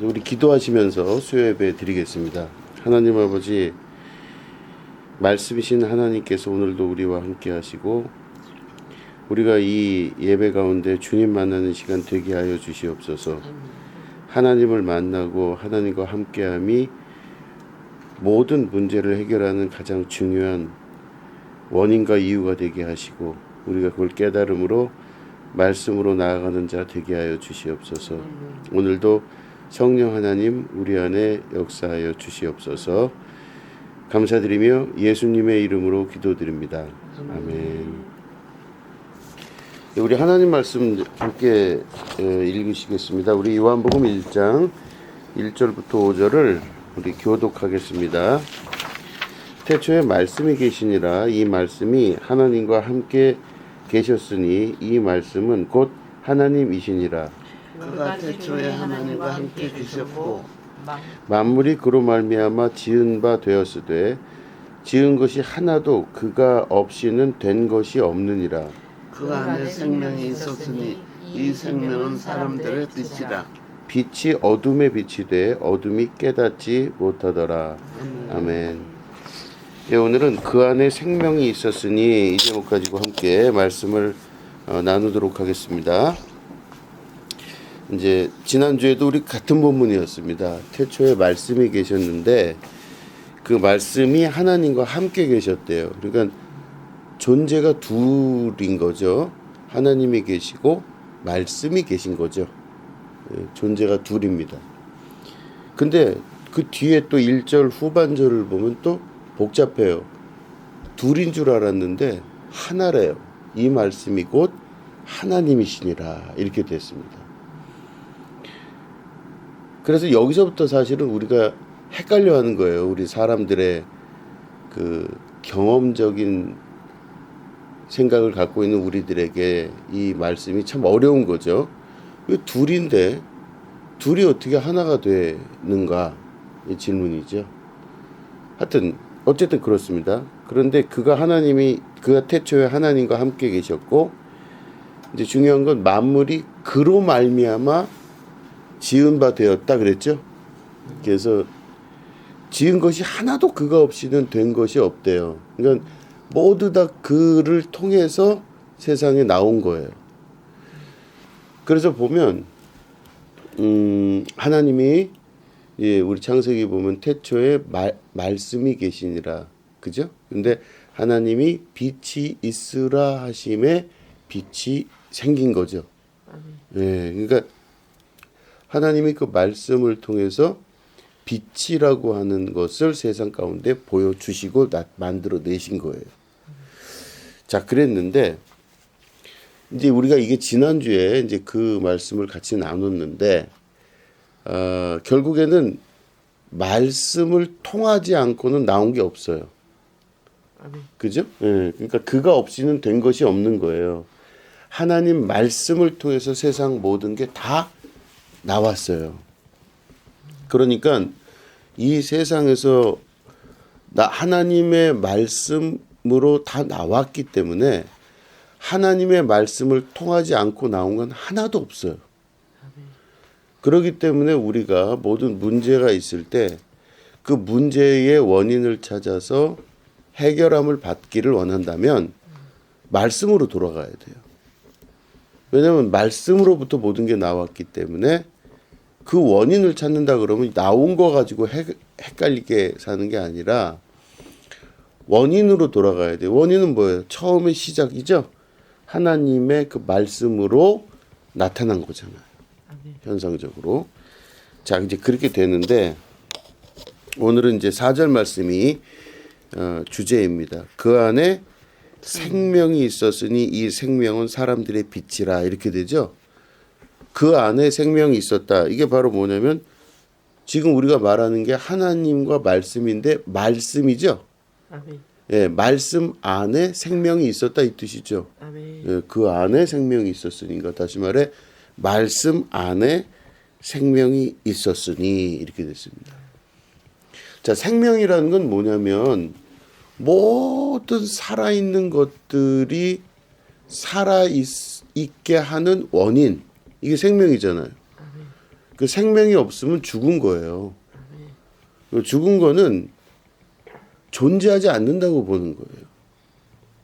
우리 기도하시면서 수요예배 드리겠습니다. 하나님 아버지, 말씀이신 하나님께서 오늘도 우리와 함께 하시고 우리가 이 예배 가운데 주님 만나는 시간 되게 하여 주시옵소서. 하나님을 만나고 하나님과 함께함이 모든 문제를 해결하는 가장 중요한 원인과 이유가 되게 하시고 우리가 그걸 깨달음으로 말씀으로 나아가는 자 되게 하여 주시옵소서. 오늘도 성령 하나님 우리 안에 역사하여 주시옵소서. 감사드리며 예수님의 이름으로 기도드립니다. 아멘. 우리 하나님 말씀 함께 읽으시겠습니다. 우리 요한복음 1장 1절부터 5절을 우리 교독하겠습니다. 태초에 말씀이 계시니라. 이 말씀이 하나님과 함께 계셨으니 이 말씀은 곧 하나님이시니라. 그가 태초에 하나님과 함께 계셨고 만물이 그로 말미암아 지은 바 되었으되 지은 것이 하나도 그가 없이는 된 것이 없느니라. 그 안에 생명이 있었으니 이 생명은 사람들의 빛이라. 빛이 어둠에 빛이 돼 어둠이 깨닫지 못하더라. 아멘. 예, 오늘은 그 안에 생명이 있었으니 이 제목 가지고 함께 말씀을 나누도록 하겠습니다. 이제 지난주에도 우리 같은 본문이었습니다. 태초에 말씀이 계셨는데 그 말씀이 하나님과 함께 계셨대요. 그러니까 존재가 둘인 거죠. 하나님이 계시고 말씀이 계신 거죠. 존재가 둘입니다. 근데 그 뒤에 또 1절 후반절을 보면 또 복잡해요. 둘인 줄 알았는데 하나래요. 이 말씀이 곧 하나님이시니라 이렇게 됐습니다. 그래서 여기서부터 사실은 우리가 헷갈려하는 거예요. 우리 사람들의 그 경험적인 생각을 갖고 있는 우리들에게 이 말씀이 참 어려운 거죠. 왜 둘인데 둘이 어떻게 하나가 되는가 이 질문이죠. 하여튼 어쨌든 그렇습니다. 그런데 그가 태초에 하나님과 함께 계셨고 이제 중요한 건 만물이 그로 말미암아 지은 바 되었다 그랬죠. 그래서 지은 것이 하나도 그가 없이는 된 것이 없대요. 그러니까 모두 다 그를 통해서 세상에 나온 거예요. 그래서 보면 하나님이 우리 창세기 보면 태초에 말씀이 계시니라. 그죠? 근데 하나님이 빛이 있으라 하심에 빛이 생긴 거죠. 예, 그러니까 하나님이 그 말씀을 통해서 빛이라고 하는 것을 세상 가운데 보여주시고 만들어 내신 거예요. 자, 그랬는데 이제 우리가 이게 지난주에 이제 그 말씀을 같이 나눴는데 결국에는 말씀을 통하지 않고는 나온 게 없어요. 그죠? 예, 그러니까 그가 없이는 된 것이 없는 거예요. 하나님 말씀을 통해서 세상 모든 게 다 나왔어요. 그러니까 이 세상에서 하나님의 말씀으로 다 나왔기 때문에 하나님의 말씀을 통하지 않고 나온 건 하나도 없어요. 그렇기 때문에 우리가 모든 문제가 있을 때 그 문제의 원인을 찾아서 해결함을 받기를 원한다면 말씀으로 돌아가야 돼요. 왜냐하면 말씀으로부터 모든 게 나왔기 때문에 그 원인을 찾는다 그러면 나온 거 가지고 헷갈리게 사는 게 아니라 원인으로 돌아가야 돼요. 원인은 뭐예요? 처음의 시작이죠. 하나님의 그 말씀으로 나타난 거잖아요. 현상적으로. 자, 이제 그렇게 되는데 오늘은 이제 4절 말씀이 주제입니다. 그 안에 생명이 있었으니 이 생명은 사람들의 빛이라 이렇게 되죠. 그 안에 생명이 있었다. 이게 바로 뭐냐면 지금 우리가 말하는 게 하나님과 말씀인데 말씀이죠. 예, 말씀 안에 생명이 있었다 이 뜻이죠. 예, 그 안에 생명이 있었으니까 다시 말해 말씀 안에 생명이 있었으니 이렇게 됐습니다. 자, 생명이라는 건 뭐냐면 모든 살아있는 것들이 살아있게 하는 원인, 이게 생명이잖아요. 그 생명이 없으면 죽은 거예요. 죽은 거는 존재하지 않는다고 보는 거예요.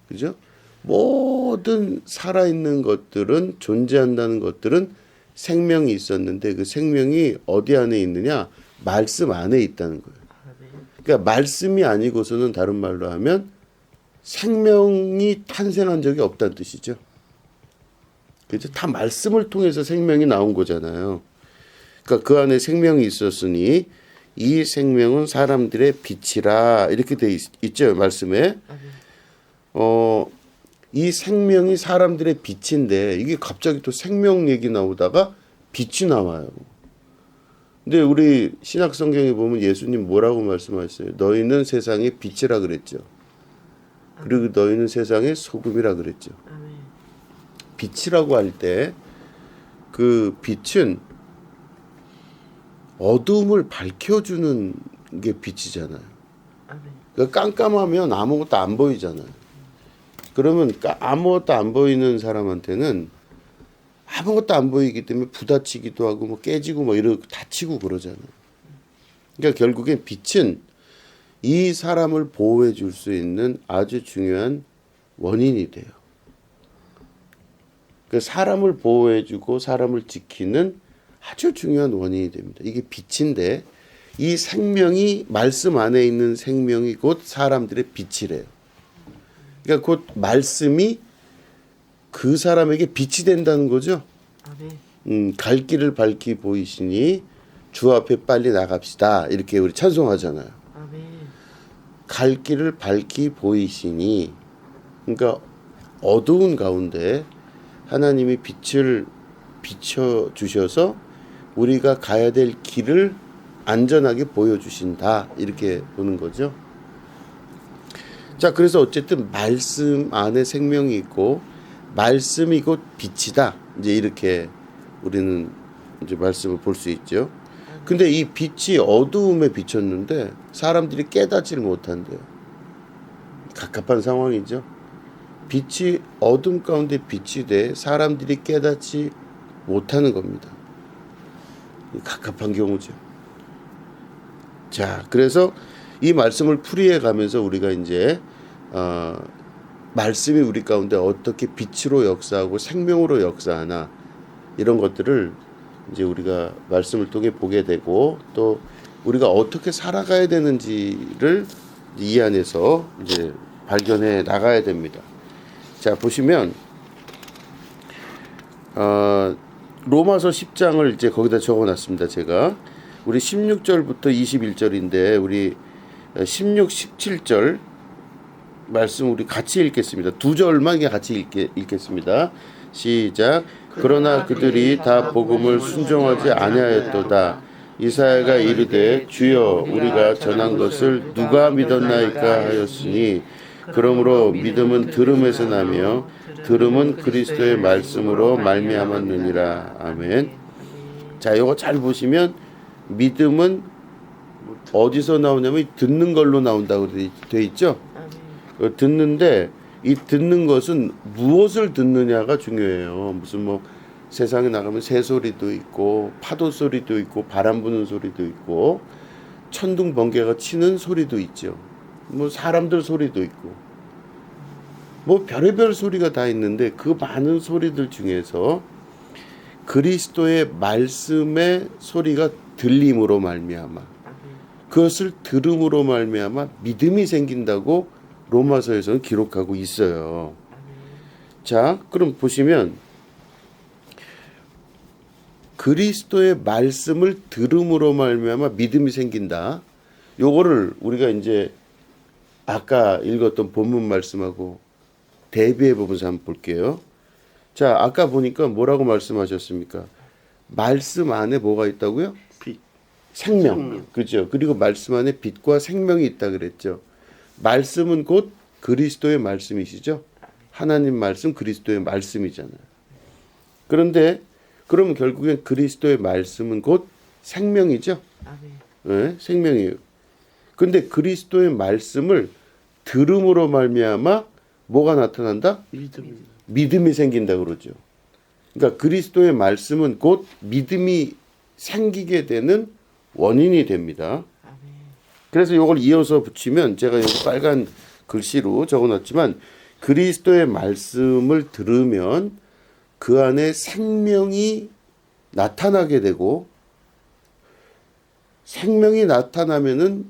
그죠? 모든 살아있는 것들은, 존재한다는 것들은 생명이 있었는데 그 생명이 어디 안에 있느냐? 말씀 안에 있다는 거예요. 그러니까 말씀이 아니고서는 다른 말로 하면 생명이 탄생한 적이 없다는 뜻이죠. 그죠? 다 말씀을 통해서 생명이 나온 거잖아요. 그러니까 그 안에 생명이 있었으니 이 생명은 사람들의 빛이라 이렇게 돼 있죠, 말씀에. 이 생명이 사람들의 빛인데 이게 갑자기 또 생명 얘기 나오다가 빛이 나와요. 근데 우리 신약 성경에 보면 예수님 뭐라고 말씀하셨어요? 너희는 세상의 빛이라 그랬죠. 그리고 너희는 세상의 소금이라 그랬죠. 빛이라고 할 때 그 빛은 어두움을 밝혀주는 게 빛이잖아요. 그러니까 깜깜하면 아무것도 안 보이잖아요. 그러면 아무것도 안 보이는 사람한테는 아무것도 안 보이기 때문에 부딪히기도 하고 뭐 깨지고 뭐 이러고 다치고 그러잖아요. 그러니까 결국엔 빛은 이 사람을 보호해 줄 수 있는 아주 중요한 원인이 돼요. 그러니까 사람을 보호해 주고 사람을 지키는 아주 중요한 원인이 됩니다. 이게 빛인데 이 생명이 말씀 안에 있는 생명이 곧 사람들의 빛이래요. 그러니까 곧 말씀이 그 사람에게 빛이 된다는 거죠. 갈 길을 밝히 보이시니 주 앞에 빨리 나갑시다. 이렇게 우리 찬송하잖아요. 갈 길을 밝히 보이시니, 그러니까 어두운 가운데 하나님이 빛을 비춰 주셔서 우리가 가야 될 길을 안전하게 보여주신다. 이렇게 보는 거죠. 자, 그래서 어쨌든 말씀 안에 생명이 있고 말씀이 곧 빛이다. 이제 이렇게 우리는 이제 말씀을 볼 수 있죠. 근데 이 빛이 어두움에 비쳤는데 사람들이 깨닫지를 못한대요. 갑갑한 상황이죠. 빛이 어둠 가운데 빛이 돼 사람들이 깨닫지 못하는 겁니다. 갑갑한 경우죠. 자, 그래서 이 말씀을 풀이해 가면서 우리가 이제 말씀이 우리 가운데 어떻게 빛으로 역사하고 생명으로 역사하나 이런 것들을 이제 우리가 말씀을 통해 보게 되고 또 우리가 어떻게 살아가야 되는지를 이 안에서 이제 발견해 나가야 됩니다. 자, 보시면 로마서 10장을 이제 거기다 적어놨습니다. 제가 우리 16절부터 21절인데 우리 16, 17절 말씀 우리 같이 읽겠습니다. 두 절만 같이 읽겠습니다. 시작. 그러나 그들이 다 복음을 순종하지 아니하였도다. 이사야가 이르되 주여 우리가 전한 것을 누가 믿었나이까 하였으니 그러므로 믿음은 들음에서 나며 들음은 그리스도의 말씀으로 말미암았느니라. 아멘. 자, 이거 잘 보시면 믿음은 어디서 나오냐면 듣는 걸로 나온다고 돼 있죠. 듣는데 이 듣는 것은 무엇을 듣느냐가 중요해요. 무슨 뭐 세상에 나가면 새소리도 있고 파도 소리도 있고 바람 부는 소리도 있고 천둥 번개가 치는 소리도 있죠. 뭐 사람들 소리도 있고 뭐 별의별 소리가 다 있는데 그 많은 소리들 중에서 그리스도의 말씀의 소리가 들림으로 말미암아 그것을 들음으로 말미암아 믿음이 생긴다고 로마서에서는 기록하고 있어요. 자, 그럼 보시면 그리스도의 말씀을 들음으로 말미암아 믿음이 생긴다. 요거를 우리가 이제 아까 읽었던 본문 말씀하고 대비해 보면서 한번 볼게요. 자, 아까 보니까 뭐라고 말씀하셨습니까? 말씀 안에 뭐가 있다고요? 빛. 생명. 그렇죠. 그리고 말씀 안에 빛과 생명이 있다 그랬죠. 말씀은 곧 그리스도의 말씀이시죠. 하나님 말씀, 그리스도의 말씀이잖아요. 그런데 그러면 결국엔 그리스도의 말씀은 곧 생명이죠. 네, 생명이에요. 근데 그리스도의 말씀을 들음으로 말미암아 뭐가 나타난다? 믿음이 생긴다 그러죠. 그러니까 그리스도의 말씀은 곧 믿음이 생기게 되는 원인이 됩니다. 아멘. 그래서 이걸 이어서 붙이면 제가 여기 빨간 글씨로 적어놨지만 그리스도의 말씀을 들으면 그 안에 생명이 나타나게 되고 생명이 나타나면은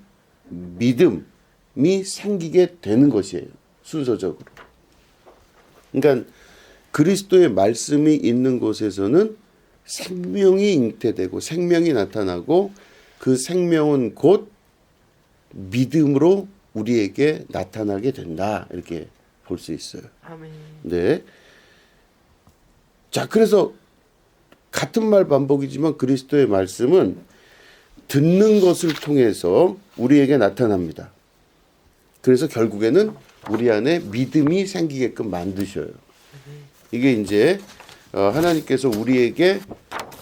믿음이 생기게 되는 것이에요. 순서적으로. 그러니까 그리스도의 말씀이 있는 곳에서는 생명이 잉태되고 생명이 나타나고 그 생명은 곧 믿음으로 우리에게 나타나게 된다. 이렇게 볼 수 있어요. 아멘. 네. 자, 그래서 같은 말 반복이지만 그리스도의 말씀은 듣는 것을 통해서 우리에게 나타납니다. 그래서 결국에는 우리 안에 믿음이 생기게끔 만드셔요. 이게 이제 하나님께서 우리에게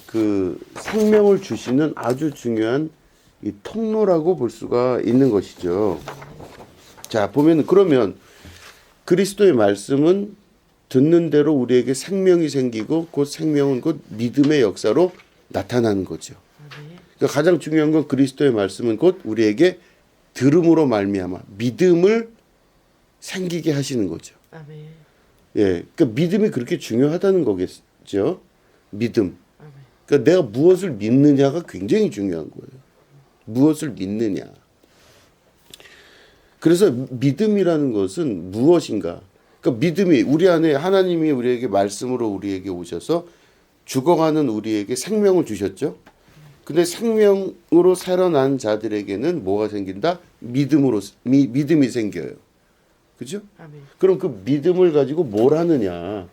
그 생명을 주시는 아주 중요한 이 통로라고 볼 수가 있는 것이죠. 자, 보면 그러면 그리스도의 말씀은 듣는 대로 우리에게 생명이 생기고 곧 생명은 곧 믿음의 역사로 나타나는 거죠. 그러니까 가장 중요한 건 그리스도의 말씀은 곧 우리에게 들음으로 말미암아 믿음을 생기게 하시는 거죠. 아멘. 예, 그러니까 믿음이 그렇게 중요하다는 거겠죠. 믿음. 아멘. 그러니까 내가 무엇을 믿느냐가 굉장히 중요한 거예요. 무엇을 믿느냐. 그래서 믿음이라는 것은 무엇인가? 그러니까 믿음이 우리 안에 하나님이 우리에게 말씀으로 우리에게 오셔서 죽어가는 우리에게 생명을 주셨죠. 근데 생명으로 살아난 자들에게는 뭐가 생긴다? 믿음이 생겨요. 그죠? 아멘. 그럼 그 믿음을 가지고 뭘 하느냐?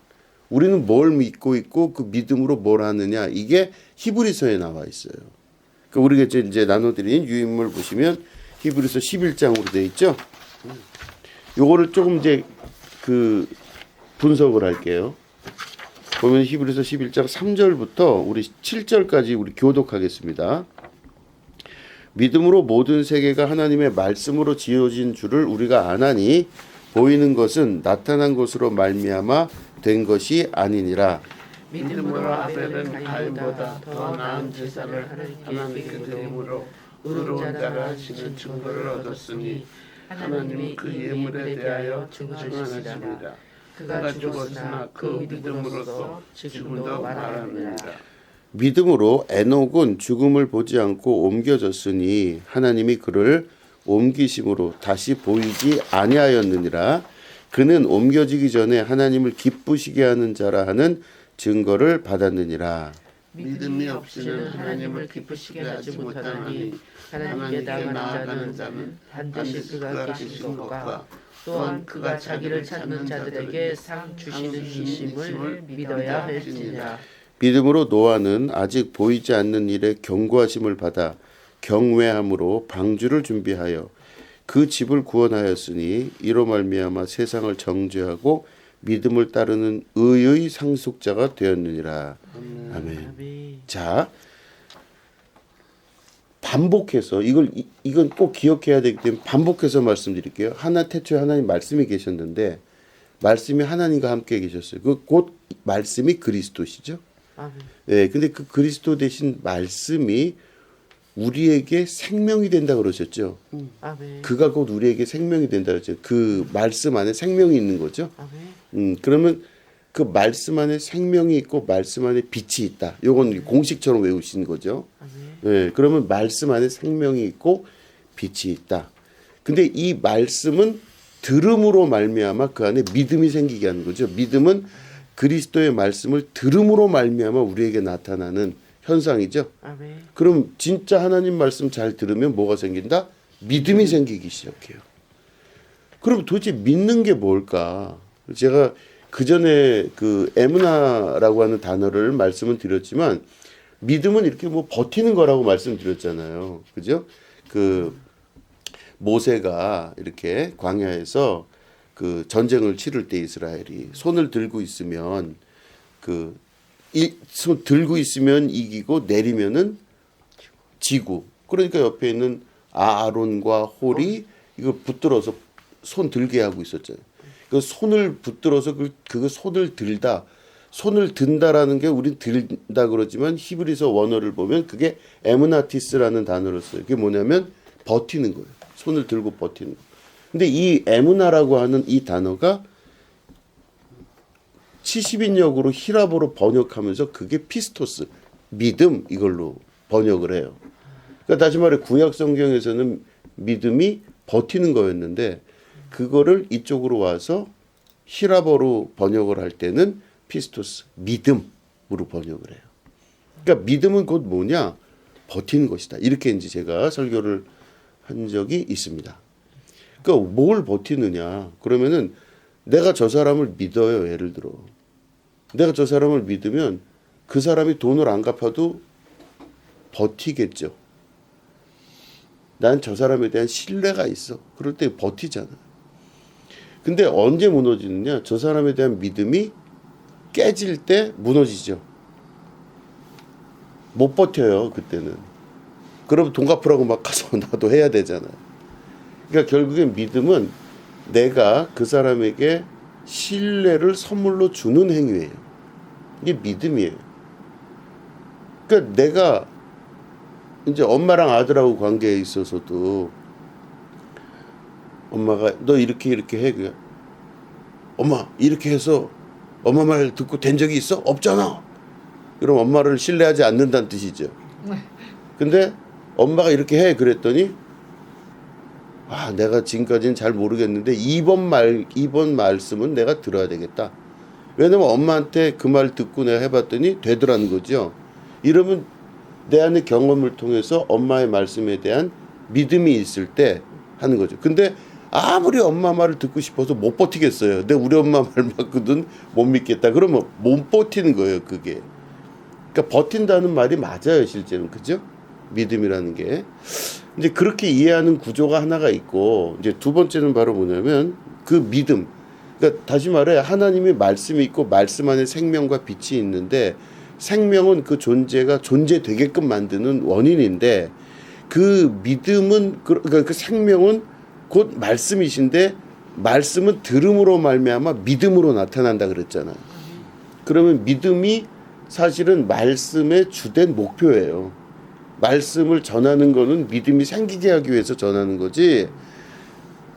우리는 뭘 믿고 있고 그 믿음으로 뭘 하느냐? 이게 히브리서에 나와 있어요. 그 우리가 이제 나눠드린 유인물 보시면 히브리서 11장으로 되어 있죠. 요거를 조금 이제 그 분석을 할게요. 보면 히브리서 11장 3절부터 우리 7절까지 우리 교독하겠습니다. 믿음으로 모든 세계가 하나님의 말씀으로 지어진 줄을 우리가 아나니 보이는 것은 나타난 것으로 말미암아 된 것이 아니니라. 믿음으로 아벨은 가인보다 더 나은 제사를 하나님께 드림으로 의로운 자라 하시는 증거를 얻었으니 하나님이 그 예물에 대하여 증언하시니라. 그가 죽었으나 그 믿음으로써 지금도 말하느니라. 믿음으로 에녹은 죽음을 보지 않고 옮겨졌으니 하나님이 그를 옮기심으로 다시 보이지 아니하였느니라. 그는 옮겨지기 전에 하나님을 기쁘시게 하는 자라 하는 증거를 받았느니라. 믿음이 없이는 하나님을 기쁘시게 하지 못하나니 하나님께 나아가는 자는 반드시 그가 계신 것과 또한 그가 자기를 찾는 자들에게 상 주시는 이심을 믿어야 할지니라. 믿음으로 노아는 아직 보이지 않는 일에 경고하심을 받아 경외함으로 방주를 준비하여 그 집을 구원하였으니 이로 말미암아 세상을 정죄하고 믿음을 따르는 의의 상속자가 되었느니라. 아멘. 자, 반복해서 이건 꼭 기억해야 되기 때문에 반복해서 말씀드릴게요. 태초에 하나님 말씀이 계셨는데 말씀이 하나님과 함께 계셨어요. 그 곧 말씀이 그리스도시죠. 네, 근데 그 그리스도 되신 말씀이 우리에게 생명이 된다 그러셨죠. 그가 곧 우리에게 생명이 된다 그러죠. 그 말씀 안에 생명이 있는 거죠. 그러면 그 말씀 안에 생명이 있고 말씀 안에 빛이 있다. 요건 공식처럼 외우신 거죠. 네, 그러면 말씀 안에 생명이 있고 빛이 있다. 근데 이 말씀은 들음으로 말미암아 그 안에 믿음이 생기게 하는 거죠. 믿음은 그리스도의 말씀을 들음으로 말미암아 우리에게 나타나는 현상이죠. 그럼 진짜 하나님 말씀 잘 들으면 뭐가 생긴다? 믿음이 생기기 시작해요. 그럼 도대체 믿는 게 뭘까? 제가 그 전에 그 에무나라고 하는 단어를 말씀을 드렸지만 믿음은 이렇게 뭐 버티는 거라고 말씀드렸잖아요. 그죠? 그 모세가 이렇게 광야에서 그 전쟁을 치를 때 이스라엘이 손을 들고 있으면 손 들고 있으면 이기고 내리면은 지고. 그러니까 옆에 있는 아론과 홀이 이거 붙들어서 손 들게 하고 있었잖아요. 그 손을 붙들어서 그 손을 들다 손을 든다라는 게 우린 들다 그러지만 히브리서 원어를 보면 그게 에무나티스라는 단어를 써요. 그게 뭐냐면 버티는 거예요. 손을 들고 버티는 거. 근데 이 에무나라고 하는 이 단어가 70인역으로 히라보로 번역하면서 그게 피스토스, 믿음 이걸로 번역을 해요. 그러니까 다시 말해 구약 성경에서는 믿음이 버티는 거였는데 그거를 이쪽으로 와서 히라보로 번역을 할 때는 피스토스, 믿음으로 번역을 해요. 그러니까 믿음은 곧 뭐냐? 버티는 것이다. 이렇게 이제 제가 설교를 한 적이 있습니다. 그러니까 뭘 버티느냐? 그러면은 내가 저 사람을 믿어요. 예를 들어. 내가 저 사람을 믿으면 그 사람이 돈을 안 갚아도 버티겠죠. 난 저 사람에 대한 신뢰가 있어. 그럴 때 버티잖아. 근데 언제 무너지느냐? 저 사람에 대한 믿음이 깨질 때 무너지죠. 못 버텨요. 그때는. 그럼 돈 갚으라고 막 가서 나도 해야 되잖아요. 그러니까 결국엔 믿음은 내가 그 사람에게 신뢰를 선물로 주는 행위예요. 이게 믿음이에요. 그러니까 내가 이제 엄마랑 아들하고 관계에 있어서도 엄마가 너 이렇게 해. 그냥 엄마 이렇게 해서 엄마 말 듣고 된 적이 있어? 없잖아. 그럼 엄마를 신뢰하지 않는다는 뜻이죠. 근데 엄마가 이렇게 해 그랬더니 내가 지금까지는 잘 모르겠는데 이번 말씀은 내가 들어야 되겠다. 왜냐면 엄마한테 그 말 듣고 내가 해봤더니 되더라는 거죠. 이러면 내 안의 경험을 통해서 엄마의 말씀에 대한 믿음이 있을 때 하는 거죠. 근데 아무리 엄마 말을 듣고 싶어서 못 버티겠어요. 내 우리 엄마 말 맞거든 못 믿겠다. 그러면 못 버티는 거예요. 그게. 그러니까 버틴다는 말이 맞아요. 실제는. 그죠? 믿음이라는 게. 이제 그렇게 이해하는 구조가 하나가 있고 이제 두 번째는 바로 뭐냐면 그 믿음. 그러니까 다시 말해 하나님의 말씀이 있고 말씀 안에 생명과 빛이 있는데 생명은 그 존재가 존재되게끔 만드는 원인인데 그 믿음은 그러니까 그 생명은 곧 말씀이신데 말씀은 들음으로 말미암아 믿음으로 나타난다 그랬잖아요. 그러면 믿음이 사실은 말씀의 주된 목표예요. 말씀을 전하는 거는 믿음이 생기게 하기 위해서 전하는 거지.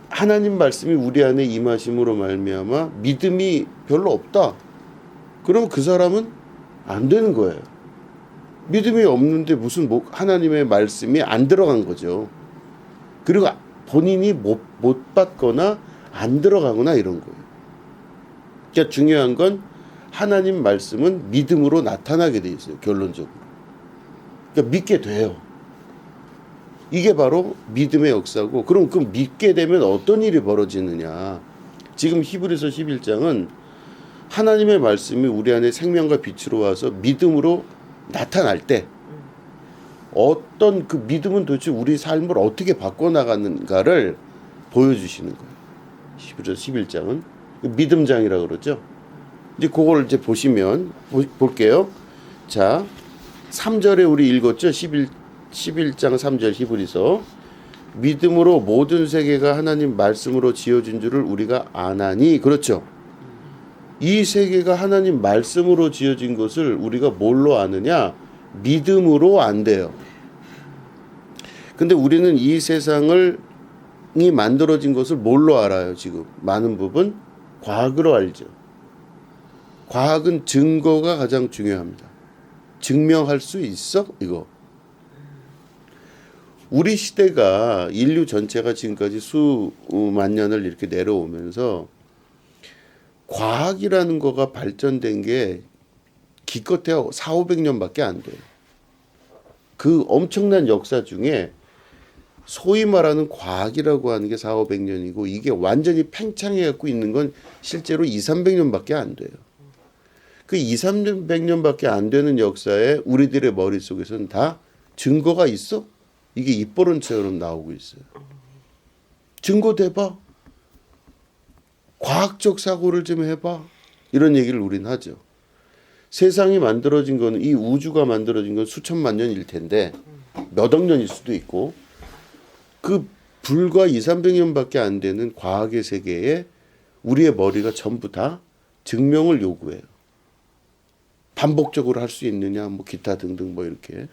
하나님 말씀이 우리 안에 임하심으로 말미암아 믿음이 별로 없다. 그럼 그 사람은 안 되는 거예요. 믿음이 없는데 무슨 하나님의 말씀이 안 들어간 거죠. 그리고 본인이 못 받거나 안 들어가거나 이런 거예요. 그러니까 중요한 건 하나님 말씀은 믿음으로 나타나게 돼 있어요. 결론적으로. 그러니까 믿게 돼요. 이게 바로 믿음의 역사고 그럼 그 믿게 되면 어떤 일이 벌어지느냐. 지금 히브리서 11장은 하나님의 말씀이 우리 안에 생명과 빛으로 와서 믿음으로 나타날 때 어떤 그 믿음은 도대체 우리 삶을 어떻게 바꿔나가는가를 보여주시는 거예요. 히브리서 11장은 믿음장이라고 그러죠. 이제 그걸 이제 보시면 볼게요. 자, 3절에 우리 읽었죠. 11장 3절 히브리서 믿음으로 모든 세계가 하나님 말씀으로 지어진 줄을 우리가 아나니 그렇죠. 이 세계가 하나님 말씀으로 지어진 것을 우리가 뭘로 아느냐? 믿음으로 안돼요. 근데 우리는 이 세상이 만들어진 것을 뭘로 알아요? 지금 많은 부분 과학으로 알죠. 과학은 증거가 가장 중요합니다. 증명할 수 있어? 이거. 우리 시대가 인류 전체가 지금까지 수만 년을 이렇게 내려오면서 과학이라는 거가 발전된 게 기껏해야 400~500년밖에 안 돼요. 그 엄청난 역사 중에 소위 말하는 과학이라고 하는 게 400~500년이고 이게 완전히 팽창해 갖고 있는 건 실제로 200~300년밖에 안 돼요. 그 200~300년밖에 안 되는 역사에 우리들의 머릿속에서는 다 증거가 있어? 이게 입버릇처럼 나오고 있어요. 증거 대봐. 과학적 사고를 좀 해봐. 이런 얘기를 우리는 하죠. 세상이 만들어진 거는 이 우주가 만들어진 건 수천만 년일 텐데 몇 억 년일 수도 있고 그 불과 200~300년밖에 안 되는 과학의 세계에 우리의 머리가 전부 다 증명을 요구해요. 반복적으로 할 수 있느냐, 뭐 기타 등등 뭐 이렇게.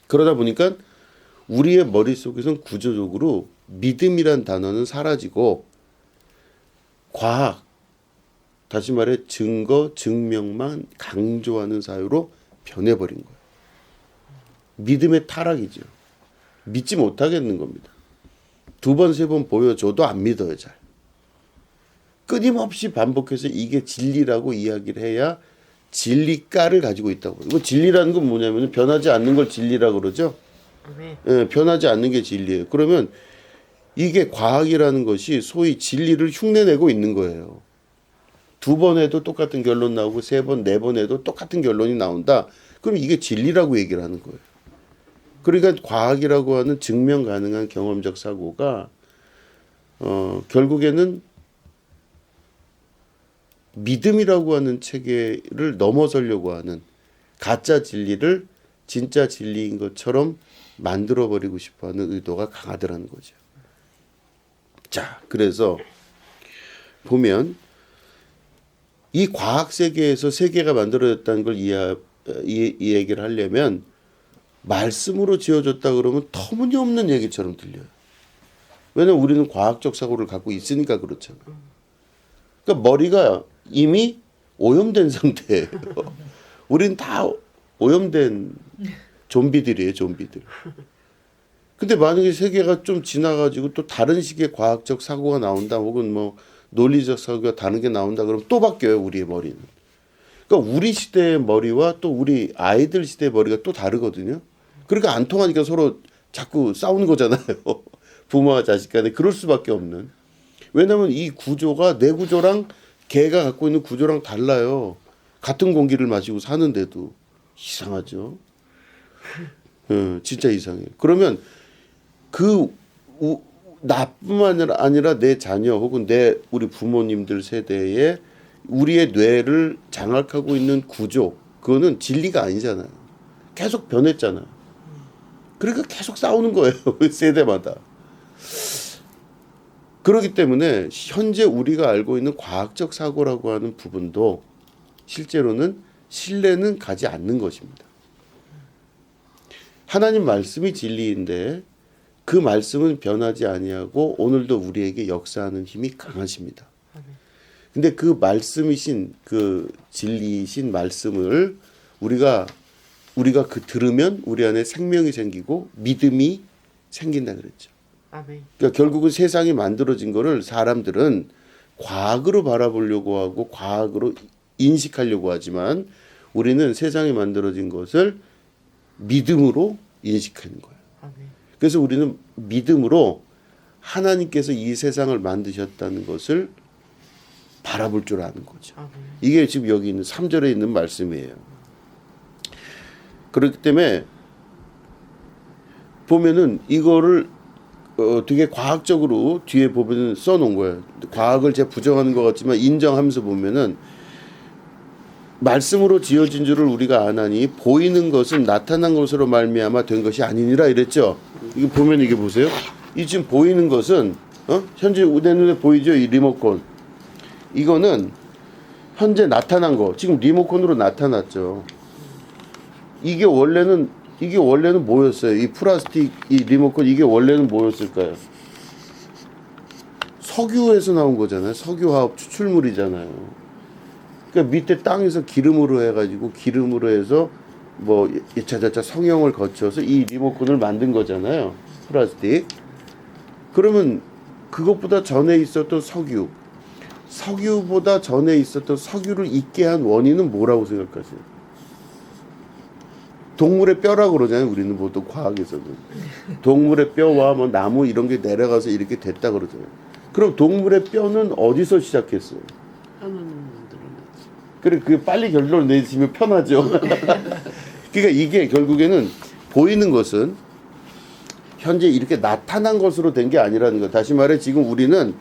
그러다 보니까 우리의 머릿속에선 구조적으로 믿음이란 단어는 사라지고 과학, 다시 말해 증거, 증명만 강조하는 사유로 변해버린 거예요. 믿음의 타락이죠. 믿지 못하겠는 겁니다. 두 번, 세 번 보여줘도 안 믿어요, 잘. 끊임없이 반복해서 이게 진리라고 이야기를 해야 진리가를 가지고 있다고. 이거 진리라는 건 뭐냐면 변하지 않는 걸 진리라고 그러죠. 예, 변하지 않는 게 진리예요. 그러면 이게 과학이라는 것이 소위 진리를 흉내내고 있는 거예요. 두 번 해도 똑같은 결론 나오고 세 번, 네 번 해도 똑같은 결론이 나온다. 그럼 이게 진리라고 얘기를 하는 거예요. 그러니까 과학이라고 하는 증명 가능한 경험적 사고가 결국에는 믿음이라고 하는 체계를 넘어서려고 하는 가짜 진리를 진짜 진리인 것처럼 만들어버리고 싶어하는 의도가 강하더라는 거죠. 자, 그래서 보면 이 과학 세계에서 세계가 만들어졌다는 걸 이 얘기를 하려면 말씀으로 지어졌다 그러면 터무니없는 얘기처럼 들려요. 왜냐면 우리는 과학적 사고를 갖고 있으니까 그렇잖아. 그러니까 머리가 이미 오염된 상태예요. 우리는 다 오염된 좀비들이에요, 좀비들. 근데 만약에 세계가 좀 지나가지고 또 다른 식의 과학적 사고가 나온다, 혹은 뭐 논리적 사고가 다른 게 나온다, 그러면 또 바뀌어요, 우리의 머리는. 그러니까 우리 시대의 머리와 또 우리 아이들 시대의 머리가 또 다르거든요. 그러니까 안 통하니까 서로 자꾸 싸우는 거잖아요. 부모와 자식 간에. 그럴 수밖에 없는. 왜냐하면 이 구조가 내 구조랑 개가 갖고 있는 구조랑 달라요. 같은 공기를 마시고 사는데도. 이상하죠. 진짜 이상해요. 그러면 나뿐만 아니라 내 자녀 혹은 우리 부모님들 세대에 우리의 뇌를 장악하고 있는 구조, 그거는 진리가 아니잖아요. 계속 변했잖아요. 그러니까 계속 싸우는 거예요. 세대마다. 그렇기 때문에 현재 우리가 알고 있는 과학적 사고라고 하는 부분도 실제로는 신뢰는 가지 않는 것입니다. 하나님 말씀이 진리인데 그 말씀은 변하지 아니하고 오늘도 우리에게 역사하는 힘이 강하십니다. 근데 그 말씀이신, 그 진리이신 말씀을 우리가 그 들으면 우리 안에 생명이 생기고 믿음이 생긴다 그랬죠. 아멘. 그러니까 결국은 세상이 만들어진 거를 사람들은 과학으로 바라보려고 하고 과학으로 인식하려고 하지만 우리는 세상이 만들어진 것을 믿음으로 인식하는 거예요. 아멘. 그래서 우리는 믿음으로 하나님께서 이 세상을 만드셨다는 것을 바라볼 줄 아는 거죠. 아멘. 이게 지금 여기 있는 3절에 있는 말씀이에요. 그렇기 때문에 보면은 이거를 되게 과학적으로 뒤에 보면 써놓은 거예요. 과학을 제가 부정하는 것 같지만 인정하면서 보면은 말씀으로 지어진 줄을 우리가 아나니 보이는 것은 나타난 것으로 말미암아 된 것이 아니니라 이랬죠. 이거 보면 이게 보세요. 이 지금 보이는 것은 현재 내 눈에 보이죠? 이 리모컨. 이거는 현재 나타난 거. 지금 리모컨으로 나타났죠. 이게 원래는 뭐였어요? 이 플라스틱 이 리모컨 이게 원래는 뭐였을까요? 석유에서 나온 거잖아요. 석유화학 추출물이잖아요. 그러니까 밑에 땅에서 기름으로 해서 뭐 이차저차 성형을 거쳐서 이 리모컨을 만든 거잖아요. 플라스틱. 그러면 그것보다 전에 있었던 석유보다 전에 있었던 석유를 있게 한 원인은 뭐라고 생각하세요? 동물의 뼈라고 그러잖아요. 우리는 보통 과학에서는. 동물의 뼈와 뭐 나무 이런 게 내려가서 이렇게 됐다 그러잖아요. 그럼 동물의 뼈는 어디서 시작했어요? 그래, 그게 빨리 결론을 내시면 편하죠. 그러니까 이게 결국에는 보이는 것은 현재 이렇게 나타난 것으로 된 게 아니라는 거. 다시 말해 지금 우리는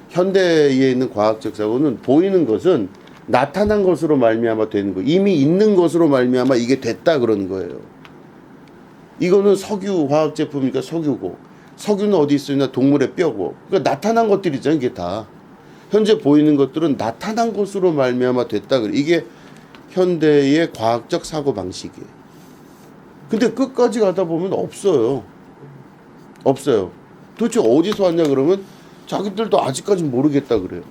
현대에 있는 과학적 사고는 보이는 것은 나타난 것으로 말미암아 되는 거. 이미 있는 것으로 말미암아 이게 됐다 그러는 거예요. 이거는 석유 화학 제품이니까 석유고, 석유는 어디 있으냐? 동물의 뼈고. 그러니까 나타난 것들이잖아요. 이게 다. 현재 보이는 것들은 나타난 것으로 말미암아 됐다 그래. 이게 현대의 과학적 사고 방식이에요. 근데 끝까지 가다 보면 없어요. 없어요. 도대체 어디서 왔냐 그러면 자기들도 아직까지 모르겠다 그래요.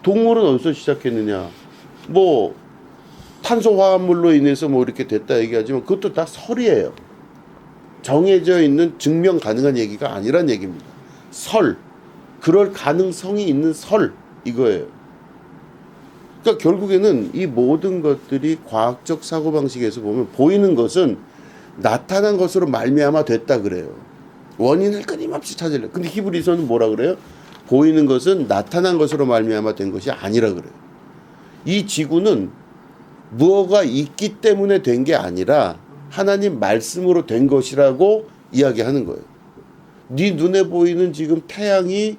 동물은 어디서 시작했느냐. 뭐 탄소화합물로 인해서 뭐 이렇게 됐다 얘기하지만 그것도 다 설이에요. 정해져 있는 증명 가능한 얘기가 아니란 얘기입니다. 설. 그럴 가능성이 있는 설. 이거예요. 그러니까 결국에는 이 모든 것들이 과학적 사고방식에서 보면 보이는 것은 나타난 것으로 말미암아 됐다 그래요. 원인을 끊임없이 찾으려. 근데 히브리서는 뭐라 그래요? 보이는 것은 나타난 것으로 말미암아 된 것이 아니라 그래요. 이 지구는 무엇가 있기 때문에 된 게 아니라 하나님 말씀으로 된 것이라고 이야기하는 거예요. 네 눈에 보이는 지금 태양이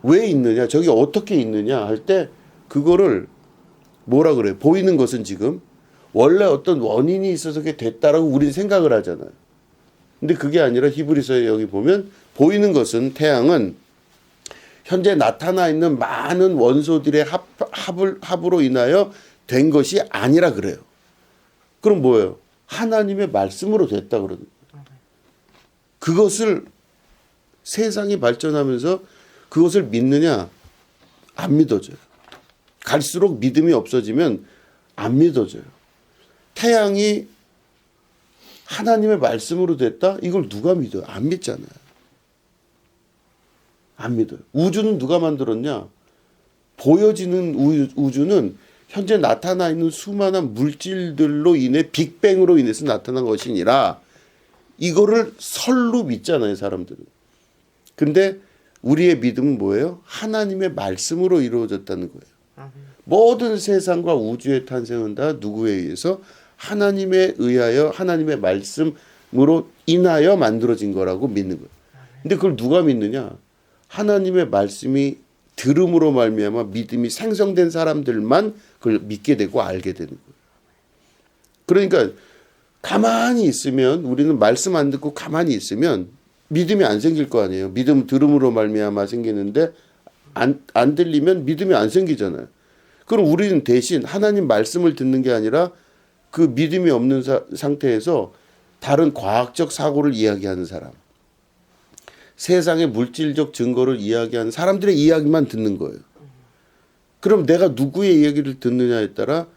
왜 있느냐, 저기 어떻게 있느냐 할 때 그거를 뭐라 그래요? 보이는 것은 지금 원래 어떤 원인이 있어서 그게 됐다라고 우리는 생각을 하잖아요. 근데 그게 아니라 히브리서에 여기 보면 보이는 것은 태양은 현재 나타나 있는 많은 원소들의 합으로 인하여 된 것이 아니라 그래요. 그럼 뭐예요? 하나님의 말씀으로 됐다 그러는 거예요. 그것을 세상이 발전하면서 그것을 믿느냐? 안 믿어져요. 갈수록 믿음이 없어지면 안 믿어져요. 태양이 하나님의 말씀으로 됐다? 이걸 누가 믿어요? 안 믿잖아요. 안 믿어요. 우주는 누가 만들었냐? 보여지는 우주는 현재 나타나 있는 수많은 물질들로 인해 빅뱅으로 인해서 나타난 것이니라 이거를 설로 믿잖아요, 사람들은. 근데 우리의 믿음은 뭐예요? 하나님의 말씀으로 이루어졌다는 거예요. 모든 세상과 우주의 탄생은 다 누구에 의해서? 하나님에 의하여 하나님의 말씀으로 인하여 만들어진 거라고 믿는 거예요. 근데 그걸 누가 믿느냐? 하나님의 말씀이 들음으로 말미암아 믿음이 생성된 사람들만 그걸 믿게 되고 알게 되는 거예요. 그러니까 가만히 있으면 우리는 말씀 안 듣고 가만히 있으면 믿음이 안 생길 거 아니에요. 믿음 들음으로 말미암아 생기는데 안 들리면 믿음이 안 생기잖아요. 그럼 우리는 대신 하나님 말씀을 듣는 게 아니라 그 믿음이 없는 상태에서 다른 과학적 사고를 이야기하는 사람, 세상의 물질적 증거를 이야기하는 사람들의 이야기만 듣는 거예요. 그럼 내가 누구의 이야기를 듣느냐에 따라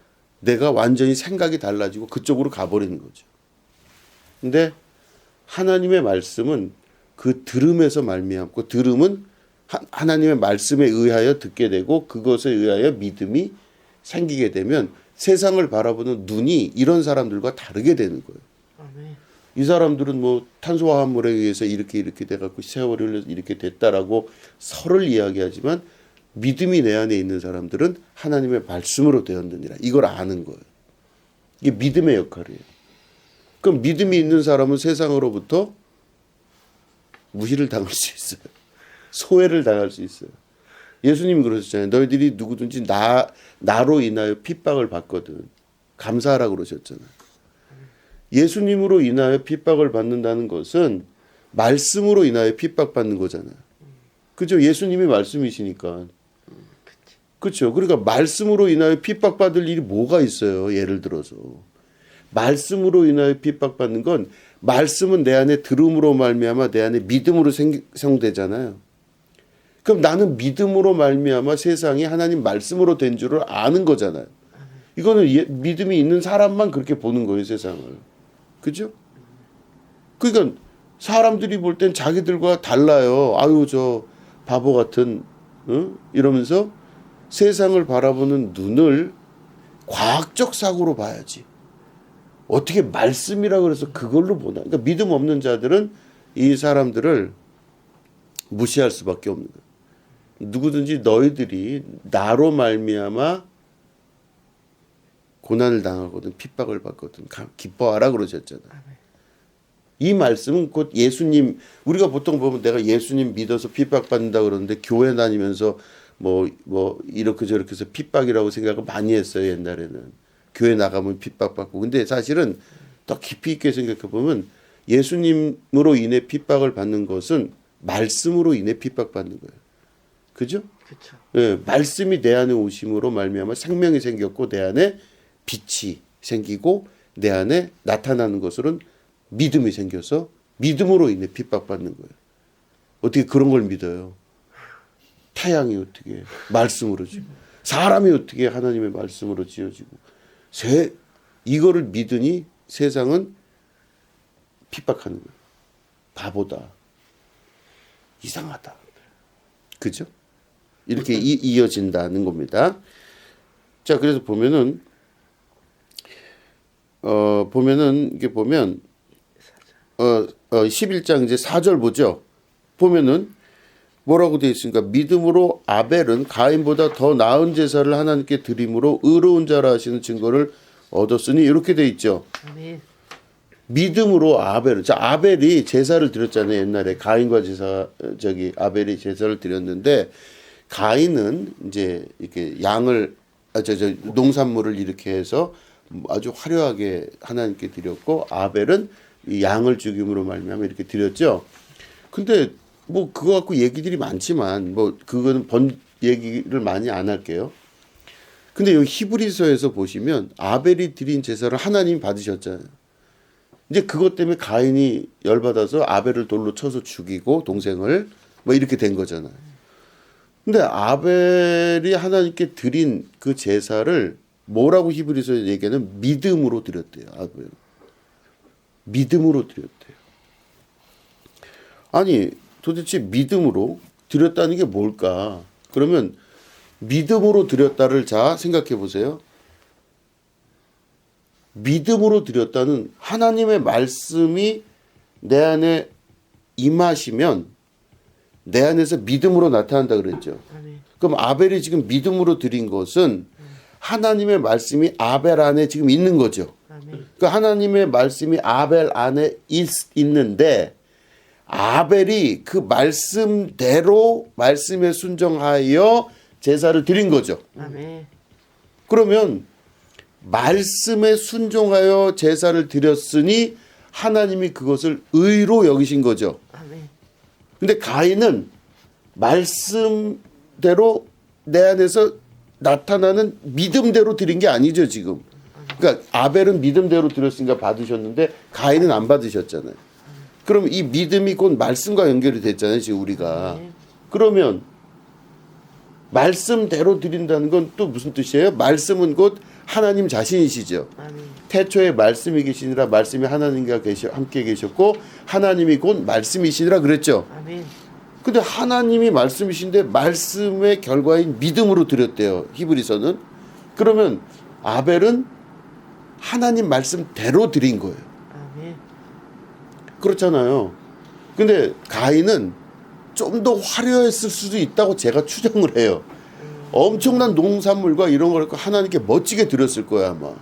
내가 완전히 생각이 달라지고 그쪽으로 가버리는 거죠. 근데 하나님의 말씀은 그 들음에서 말미암고 들음은 하나님의 말씀에 의하여 듣게 되고 그것에 의하여 믿음이 생기게 되면 세상을 바라보는 눈이 이런 사람들과 다르게 되는 거예요. 아멘. 이 사람들은 뭐 탄소화합물에 의해서 이렇게 돼갖고 세월이 흘러서 이렇게 됐다라고 설을 이야기하지만 믿음이 내 안에 있는 사람들은 하나님의 말씀으로 되었느니라. 이걸 아는 거예요. 이게 믿음의 역할이에요. 그럼 믿음이 있는 사람은 세상으로부터 무시를 당할 수 있어요. 소외를 당할 수 있어요. 예수님이 그러셨잖아요. 너희들이 누구든지 나로 인하여 핍박을 받거든 감사하라고 그러셨잖아요. 예수님으로 인하여 핍박을 받는다는 것은 말씀으로 인하여 핍박받는 거잖아요. 그죠? 예수님이 말씀이시니까. 그렇죠. 그러니까 말씀으로 인하여 핍박받을 일이 뭐가 있어요? 예를 들어서. 말씀으로 인하여 핍박받는 건 말씀은 내 안에 들음으로 말미암아 내 안에 믿음으로 생성되잖아요. 그럼 나는 믿음으로 말미암아 세상이 하나님 말씀으로 된 줄을 아는 거잖아요. 이거는 믿음이 있는 사람만 그렇게 보는 거예요, 세상을. 그죠? 그러니까 사람들이 볼 땐 자기들과 달라요. 아유, 저 바보 같은, 이러면서 세상을 바라보는 눈을 과학적 사고로 봐야지. 어떻게 말씀이라 그래서 그걸로 보나. 그러니까 믿음 없는 자들은 이 사람들을 무시할 수밖에 없는 거예요. 누구든지 너희들이 나로 말미암아 고난을 당하거든 핍박을 받거든 기뻐하라 그러셨잖아요. 이 말씀은 곧 예수님, 우리가 보통 보면 내가 예수님 믿어서 핍박받는다 그러는데 교회 다니면서 뭐 이렇게 저렇게 해서 핍박이라고 생각을 많이 했어요. 옛날에는 교회 나가면 핍박받고. 근데 사실은 더 깊이 있게 생각해 보면 예수님으로 인해 핍박을 받는 것은 말씀으로 인해 핍박받는 거예요. 그죠? 그렇죠. 예, 말씀이 내 안에 오심으로 말미암아 생명이 생겼고 내 안에 빛이 생기고 내 안에 나타나는 것으로는 믿음이 생겨서 믿음으로 인해 핍박받는 거예요. 어떻게 그런 걸 믿어요? 태양이 어떻게 말씀으로 지고 사람이 어떻게 하나님의 말씀으로 지어지고 이거를 믿으니 세상은 핍박하는 거예요. 바보다. 이상하다. 그죠? 이렇게 이어진다는 겁니다. 자, 그래서 보면은 이게 보면 11장 이제 4절 보죠. 보면은 뭐라고 되어 있습니까? 믿음으로 아벨은 가인보다 더 나은 제사를 하나님께 드림으로 의로운 자라 하시는 증거를 얻었으니 이렇게 되어 있죠. 아멘. 믿음으로 아벨이 제사를 드렸잖아요. 옛날에 가인과 아벨이 제사를 드렸는데 가인은 이제 이렇게 농산물을 이렇게 해서 아주 화려하게 하나님께 드렸고 아벨은 이 양을 죽임으로 말미암아 이렇게 드렸죠. 근데 뭐 그거 갖고 얘기들이 많지만 뭐 그거는 얘기를 많이 안 할게요. 근데 여기 히브리서에서 보시면 아벨이 드린 제사를 하나님이 받으셨잖아요. 이제 그것 때문에 가인이 열받아서 아벨을 돌로 쳐서 죽이고 동생을 뭐 이렇게 된 거잖아요. 근데 아벨이 하나님께 드린 그 제사를 뭐라고 히브리서에 얘기하는 믿음으로 드렸대요. 아벨. 믿음으로 드렸대요. 아니 도대체 믿음으로 드렸다는 게 뭘까? 그러면 믿음으로 드렸다를 자 생각해 보세요. 믿음으로 드렸다는 하나님의 말씀이 내 안에 임하시면 내 안에서 믿음으로 나타난다 그랬죠. 아멘. 그럼 아벨이 지금 믿음으로 드린 것은 하나님의 말씀이 아벨 안에 지금 있는 거죠. 아멘. 그 하나님의 말씀이 아벨 안에 있는데 아벨이 그 말씀대로 말씀에 순종하여 제사를 드린 거죠. 아멘. 그러면 말씀에 순종하여 제사를 드렸으니 하나님이 그것을 의로 여기신 거죠. 아멘. 근데 가인은 말씀대로 내 안에서 나타나는 믿음대로 드린 게 아니죠, 지금. 그러니까 아벨은 믿음대로 드렸으니까 받으셨는데 가인은 안 받으셨잖아요. 그럼 이 믿음이 곧 말씀과 연결이 됐잖아요, 지금 우리가. 그러면 말씀대로 드린다는 건 또 무슨 뜻이에요? 말씀은 곧 하나님 자신이시죠. 아멘. 태초에 말씀이 계시니라 말씀이 하나님과 함께 계셨고 하나님이 곧 말씀이시니라 그랬죠. 아멘. 근데 하나님이 말씀이신데 말씀의 결과인 믿음으로 드렸대요. 히브리서는. 그러면 아벨은 하나님 말씀대로 드린 거예요. 아멘. 그렇잖아요. 근데 가인은 좀 더 화려했을 수도 있다고 제가 추정을 해요. 엄청난 농산물과 이런 걸 하나님께 멋지게 드렸을 거야 아마.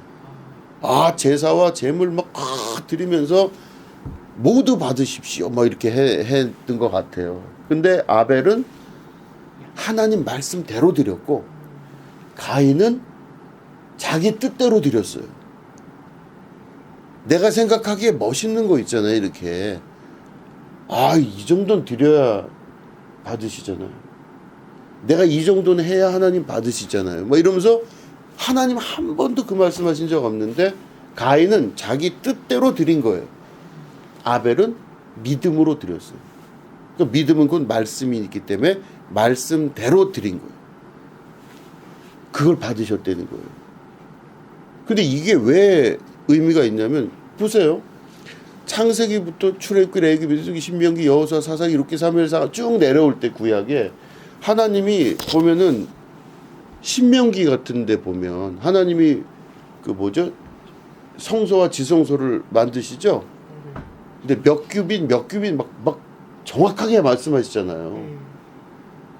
아 제사와 제물 막 드리면서 모두 받으십시오 막 이렇게 했던 것 같아요. 근데 아벨은 하나님 말씀대로 드렸고 가인은 자기 뜻대로 드렸어요. 내가 생각하기에 멋있는 거 있잖아요. 이렇게 이 정도는 드려야 받으시잖아요. 내가 이 정도는 해야 하나님 받으시잖아요. 뭐 이러면서 하나님 한 번도 그 말씀하신 적 없는데 가인은 자기 뜻대로 드린 거예요. 아벨은 믿음으로 드렸어요. 그 믿음은 곧 말씀이 있기 때문에 말씀대로 드린 거예요. 그걸 받으셨다는 거예요. 근데 이게 왜 의미가 있냐면 보세요. 창세기부터 출애굽기, 레위기, 신명기, 여호수아, 사사기, 룻기, 사무엘사가 쭉 내려올 때 구약에 하나님이 보면은 신명기 같은데 보면 하나님이 그 뭐죠? 성소와 지성소를 만드시죠. 근데 몇 규빗 막 정확하게 말씀하시잖아요.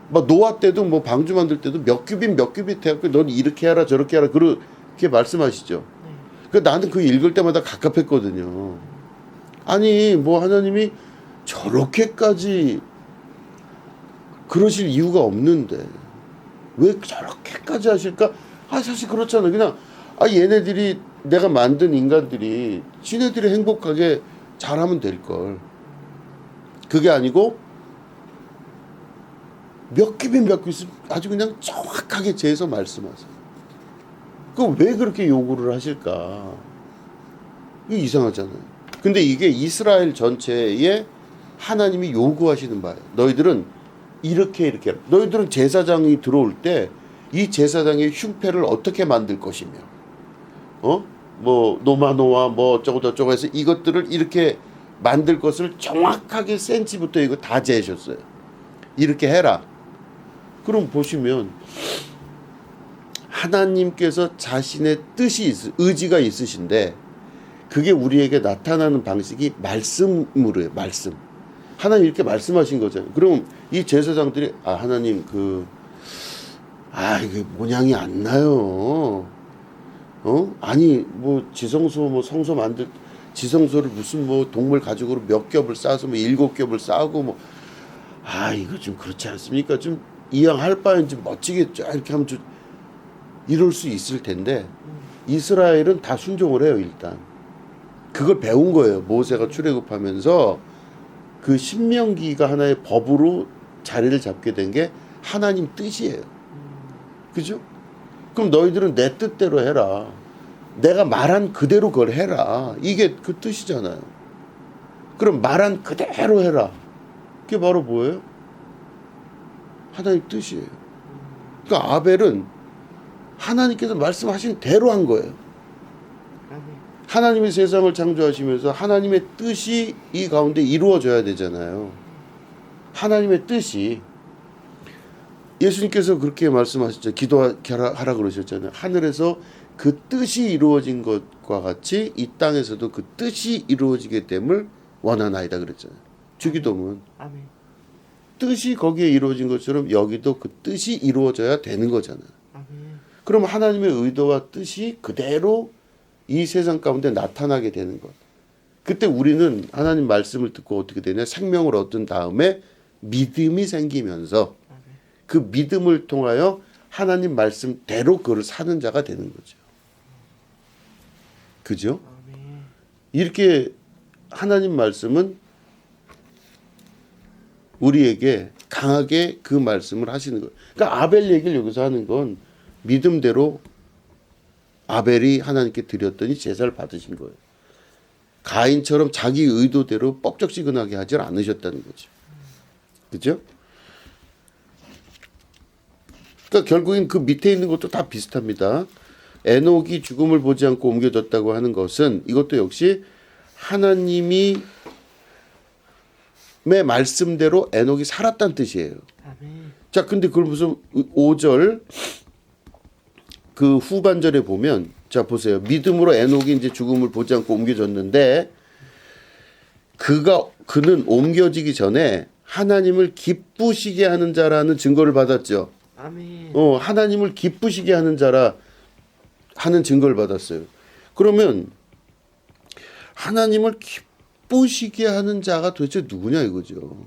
막 노아 때도 뭐 방주 만들 때도 몇 규빗 해갖고 넌 이렇게 하라 저렇게 하라 그렇게 말씀하시죠. 그 나는 그 읽을 때마다 갑갑했거든요. 아니 뭐 하나님이 저렇게까지 그러실 이유가 없는데 왜 저렇게까지 하실까? 사실 그렇잖아요. 그냥 얘네들이 내가 만든 인간들이 지네들이 행복하게 잘하면 될 걸. 그게 아니고 몇 겹이 아주 그냥 정확하게 재서 말씀하세요. 그 왜 그렇게 요구를 하실까? 이게 이상하잖아요. 근데 이게 이스라엘 전체에 하나님이 요구하시는 바예요. 너희들은 이렇게 해라. 너희들은 제사장이 들어올 때 이 제사장의 흉패를 어떻게 만들 것이며, 뭐 노마노와 뭐 어쩌고 저쩌고 해서 이것들을 이렇게 만들 것을 정확하게 센치부터 이거 다 재셨어요. 이렇게 해라. 그럼 보시면 하나님께서 자신의 의지가 있으신데 그게 우리에게 나타나는 방식이 말씀으로 해요. 말씀. 하나님 이렇게 말씀하신 거잖아요. 그럼 이 제사장들이 하나님 이게 모양이 안 나요. 아니 뭐 지성소 뭐 성소 만들 지성소를 무슨 뭐 동물 가죽으로 몇 겹을 싸서 뭐 7겹을 싸고 뭐 이거 좀 그렇지 않습니까? 좀 이왕 할 바엔 좀 멋지게 쫙 이렇게 하면 좀 이럴 수 있을 텐데 이스라엘은 다 순종을 해요. 일단 그걸 배운 거예요. 모세가 출애굽하면서 그 신명기가 하나의 법으로 자리를 잡게 된 게 하나님 뜻이에요. 그죠? 그럼 너희들은 내 뜻대로 해라. 내가 말한 그대로 그걸 해라. 이게 그 뜻이잖아요. 그럼 말한 그대로 해라. 그게 바로 뭐예요? 하나님 뜻이에요. 그러니까 아벨은 하나님께서 말씀하신 대로 한 거예요. 하나님이 세상을 창조하시면서 하나님의 뜻이 이 가운데 이루어져야 되잖아요. 하나님의 뜻이 예수님께서 그렇게 말씀하셨죠. 기도하라 그러셨잖아요. 하늘에서 그 뜻이 이루어진 것과 같이 이 땅에서도 그 뜻이 이루어지게 됨을 원하나이다 그랬잖아요. 주기도문. 아멘. 뜻이 거기에 이루어진 것처럼 여기도 그 뜻이 이루어져야 되는 거잖아요. 아멘. 그럼 하나님의 의도와 뜻이 그대로 이 세상 가운데 나타나게 되는 것. 그때 우리는 하나님 말씀을 듣고 어떻게 되냐? 생명을 얻은 다음에 믿음이 생기면서 그 믿음을 통하여 하나님 말씀대로 그걸 사는 자가 되는 거죠. 그죠? 이렇게 하나님 말씀은 우리에게 강하게 그 말씀을 하시는 거예요. 그러니까 아벨 얘기를 여기서 하는 건 믿음대로 아벨이 하나님께 드렸더니 제사를 받으신 거예요. 가인처럼 자기 의도대로 뻑적지근하게 하지 않으셨다는 거죠. 그죠? 그러니까 결국엔 그 밑에 있는 것도 다 비슷합니다. 에녹이 죽음을 보지 않고 옮겨졌다고 하는 것은 이것도 역시 하나님이 말씀대로 에녹이 살았다는 뜻이에요. 아멘. 자, 근데 그걸 무슨 5절 그 후반절에 보면 자 보세요. 믿음으로 에녹이 이제 죽음을 보지 않고 옮겨졌는데 그는 옮겨지기 전에 하나님을 기쁘시게 하는 자라는 증거를 받았죠. 아멘. 하나님을 기쁘시게 하는 자라 하는 증거를 받았어요. 그러면 하나님을 기쁘시게 하는 자가 도대체 누구냐 이거죠.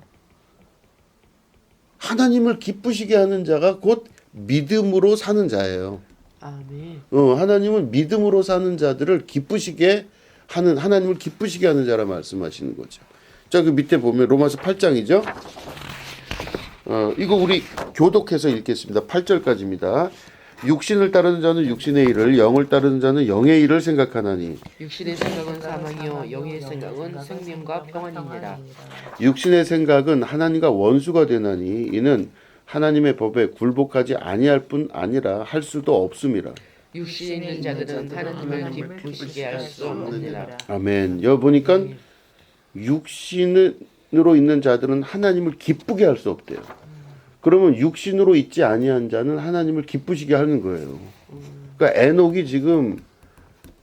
하나님을 기쁘시게 하는 자가 곧 믿음으로 사는 자예요. 아멘. 하나님은 믿음으로 사는 자들을 기쁘시게 하는 하나님을 기쁘시게 하는 자라 말씀하시는 거죠. 자, 그 밑에 보면 로마서 8장이죠. 이거 우리 교독해서 읽겠습니다. 8절까지입니다. 육신을 따르는 자는 육신의 일을, 영을 따르는 자는 영의 일을 생각하나니 육신의 생각은 사망이요 영의 생각은 생명과 평안이니라. 육신의 생각은 하나님과 원수가 되나니 이는 하나님의 법에 굴복하지 아니할 뿐 아니라 할 수도 없음이라. 육신에 있는 자들은 하나님을 기쁘시게 할 수 없느니라. 아멘. 여기 보니까 육신으로 있는 자들은 하나님을 기쁘게 할 수 없대요. 그러면 육신으로 있지 아니한 자는 하나님을 기쁘시게 하는 거예요. 그러니까 에녹이 지금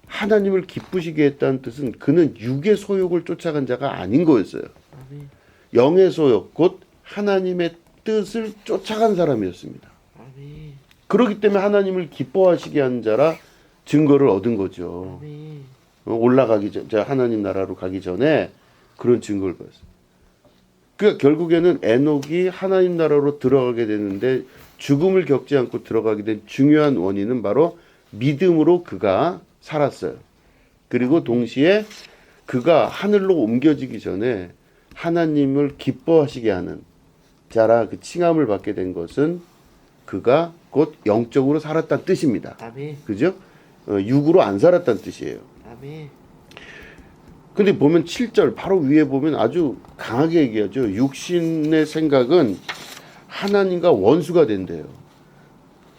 하나님을 기쁘시게 했다는 뜻은 그는 육의 소욕을 쫓아간 자가 아닌 거였어요. 영의 소욕, 곧 하나님의 뜻을 쫓아간 사람이었습니다. 아멘. 그렇기 때문에 하나님을 기뻐하시게 하는 자라 증거를 얻은 거죠. 아멘. 올라가기 전, 하나님 나라로 가기 전에 그런 증거를 받았어요. 그러니까 결국에는 에녹이 하나님 나라로 들어가게 되는데 죽음을 겪지 않고 들어가게 된 중요한 원인은 바로 믿음으로 그가 살았어요. 그리고 동시에 그가 하늘로 옮겨지기 전에 하나님을 기뻐하시게 하는 자라 그 칭함을 받게 된 것은 그가 곧 영적으로 살았다는 뜻입니다. 아멘. 그죠? 육으로 안 살았다는 뜻이에요. 아멘. 근데 보면 7절 바로 위에 보면 아주 강하게 얘기하죠. 육신의 생각은 하나님과 원수가 된대요.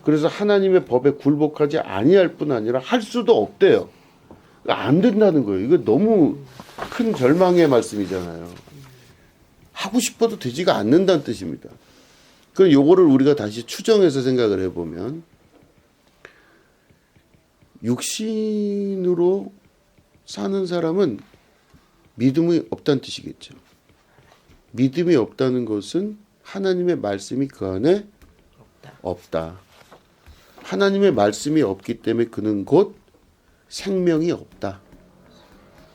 그래서 하나님의 법에 굴복하지 아니할 뿐 아니라 할 수도 없대요. 안 된다는 거예요. 이거 너무 큰 절망의 말씀이잖아요. 하고 싶어도 되지가 않는다는 뜻입니다. 그럼 요거를 우리가 다시 추정해서 생각을 해보면 육신으로 사는 사람은 믿음이 없다는 뜻이겠죠. 믿음이 없다는 것은 하나님의 말씀이 그 안에 없다. 하나님의 말씀이 없기 때문에 그는 곧 생명이 없다.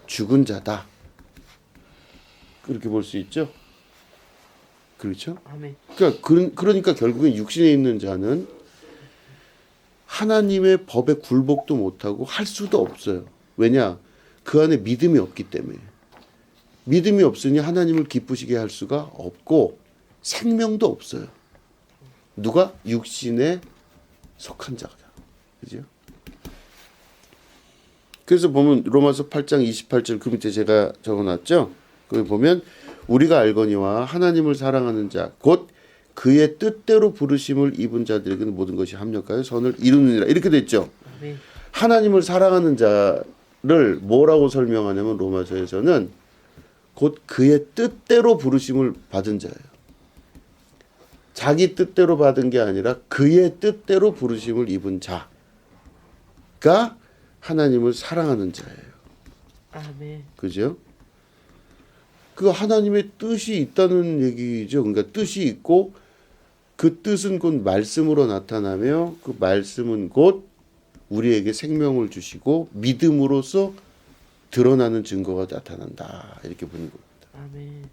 죽은 자다. 그렇게 볼 수 있죠. 그렇죠? 아멘. 그러니까 결국엔 육신에 있는 자는 하나님의 법에 굴복도 못하고 할 수도 없어요. 왜냐? 그 안에 믿음이 없기 때문에. 믿음이 없으니 하나님을 기쁘시게 할 수가 없고 생명도 없어요. 누가? 육신에 속한 자가. 그죠? 그래서 보면 로마서 8장 28절 그 밑에 제가 적어놨죠. 거기 보면 우리가 알거니와 하나님을 사랑하는 자 곧 그의 뜻대로 부르심을 입은 자들에게는 모든 것이 합력하여 선을 이루느니라. 이렇게 됐죠. 아멘. 하나님을 사랑하는 자를 뭐라고 설명하냐면 로마서에서는 곧 그의 뜻대로 부르심을 받은 자예요. 자기 뜻대로 받은 게 아니라 그의 뜻대로 부르심을 입은 자가 하나님을 사랑하는 자예요. 아멘. 그죠? 그 하나님의 뜻이 있다는 얘기죠. 그러니까 뜻이 있고 그 뜻은 곧 말씀으로 나타나며 그 말씀은 곧 우리에게 생명을 주시고 믿음으로써 드러나는 증거가 나타난다. 이렇게 보는 겁니다. 아멘.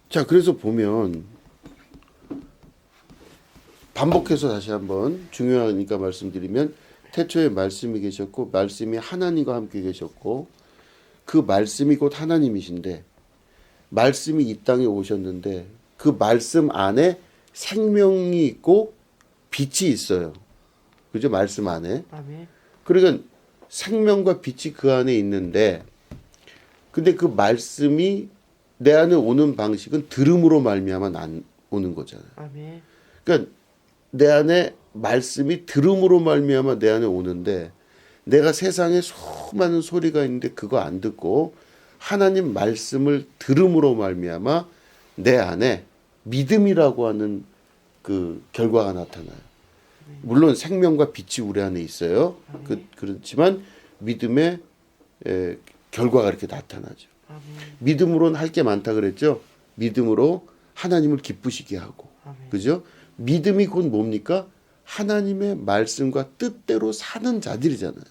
자, 그래서 보면 반복해서 다시 한번 중요하니까 말씀드리면 태초에 말씀이 계셨고 말씀이 하나님과 함께 계셨고 그 말씀이 곧 하나님이신데 말씀이 이 땅에 오셨는데 그 말씀 안에 생명이 있고 빛이 있어요. 그죠? 말씀 안에. 아멘. 그러니까 생명과 빛이 그 안에 있는데 근데 그 말씀이 내 안에 오는 방식은 들음으로 말미암아 안 오는 거잖아요. 아멘. 그러니까 내 안에 말씀이 들음으로 말미암아 내 안에 오는데 내가 세상에 수많은 소리가 있는데 그거 안 듣고 하나님 말씀을 들음으로 말미암아 내 안에 믿음이라고 하는 그 결과가 나타나요. 물론 생명과 빛이 우리 안에 있어요. 그렇지만 믿음의 결과가 이렇게 나타나죠. 아멘. 믿음으로는 할 게 많다 그랬죠. 믿음으로 하나님을 기쁘시게 하고, 아멘. 그죠? 믿음이 곧 뭡니까? 하나님의 말씀과 뜻대로 사는 자들이잖아요.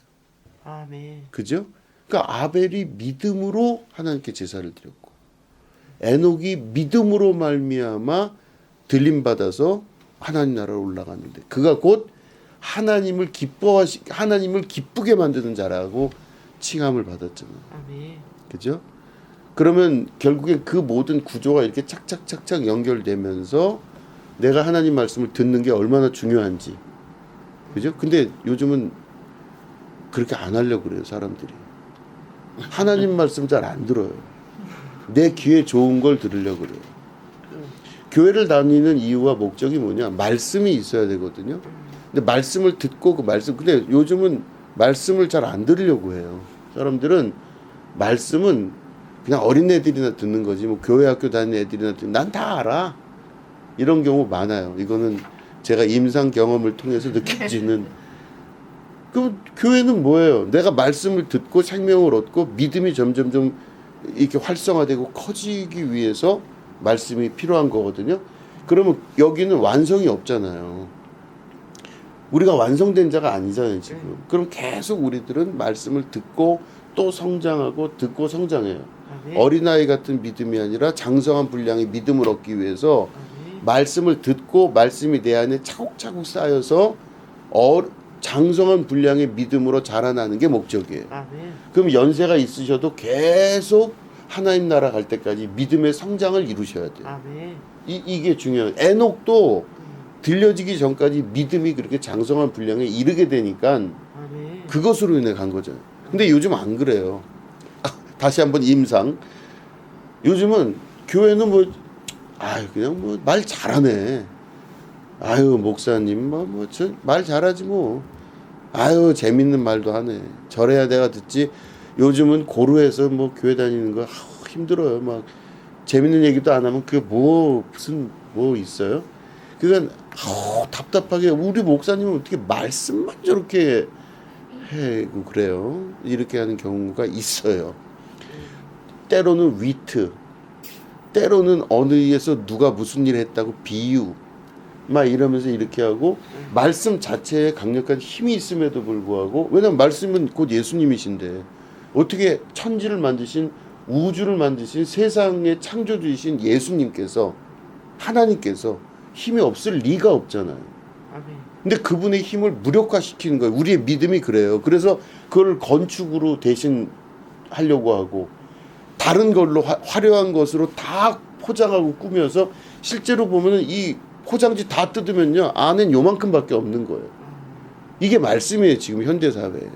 아멘. 그죠? 그러니까 아벨이 믿음으로 하나님께 제사를 드렸고 에녹이 믿음으로 말미암아 들림 받아서 하나님 나라로 올라갔는데 그가 곧 하나님을 기쁘게 만드는 자라고 칭함을 받았잖아요. 아멘. 그죠? 그러면 결국엔 그 모든 구조가 이렇게 착착착착 연결되면서 내가 하나님 말씀을 듣는 게 얼마나 중요한지. 그죠? 근데 요즘은 그렇게 안 하려고 그래요, 사람들이. 하나님 말씀 잘 안 들어요. 내 귀에 좋은 걸 들으려고 그래요. 교회를 다니는 이유와 목적이 뭐냐? 말씀이 있어야 되거든요. 근데 말씀을 듣고 그 말씀, 근데 요즘은 말씀을 잘 안 들으려고 해요. 사람들은 말씀은 그냥 어린애들이나 듣는 거지, 뭐 교회 학교 다니는 애들이나 듣는, 난 다 알아. 이런 경우 많아요. 이거는 제가 임상 경험을 통해서 느껴지는. 그 교회는 뭐예요? 내가 말씀을 듣고 생명을 얻고 믿음이 점점점 이렇게 활성화되고 커지기 위해서 말씀이 필요한 거거든요. 그러면 여기는 완성이 없잖아요. 우리가 완성된 자가 아니잖아요, 지금. 그럼 계속 우리들은 말씀을 듣고 또 성장하고 듣고 성장해요. 아멘. 어린아이 같은 믿음이 아니라 장성한 분량의 믿음을 얻기 위해서 말씀을 듣고 말씀이 내 안에 차곡차곡 쌓여서 장성한 분량의 믿음으로 자라나는 게 목적이에요. 아멘. 그럼 연세가 있으셔도 계속 하나님 나라 갈 때까지 믿음의 성장을 이루셔야 돼요. 아멘. 이게 중요해요. 에녹도 들려지기 전까지 믿음이 그렇게 장성한 분량에 이르게 되니까 아멘. 그것으로 인해 간 거죠. 근데 요즘 안 그래요. 다시 한번 임상. 요즘은 교회는 뭐 그냥 뭐 말 잘하네. 아유 목사님 저 말 잘하지 뭐. 아유 재밌는 말도 하네. 저래야 내가 듣지. 요즘은 고루해서 뭐 교회 다니는 거 힘들어요. 막 재밌는 얘기도 안 하면 그게 무슨 있어요? 그러니까 답답하게 우리 목사님은 어떻게 말씀만 저렇게 해고 그래요. 이렇게 하는 경우가 있어요. 때로는 위트, 때로는 어느에서 누가 무슨 일 했다고 비유 막 이러면서 이렇게 하고 말씀 자체에 강력한 힘이 있음에도 불구하고 왜냐면 말씀은 곧 예수님이신데 어떻게 천지를 만드신 우주를 만드신 세상의 창조주이신 예수님께서 하나님께서 힘이 없을 리가 없잖아요. 아멘. 근데 그분의 힘을 무력화시키는 거예요. 우리의 믿음이 그래요. 그래서 그걸 건축으로 대신 하려고 하고 다른 걸로 화려한 것으로 다 포장하고 꾸며서 실제로 보면은 이 포장지 다 뜯으면요 안엔 요만큼밖에 없는 거예요. 이게 말씀이에요. 지금 현대 사회에.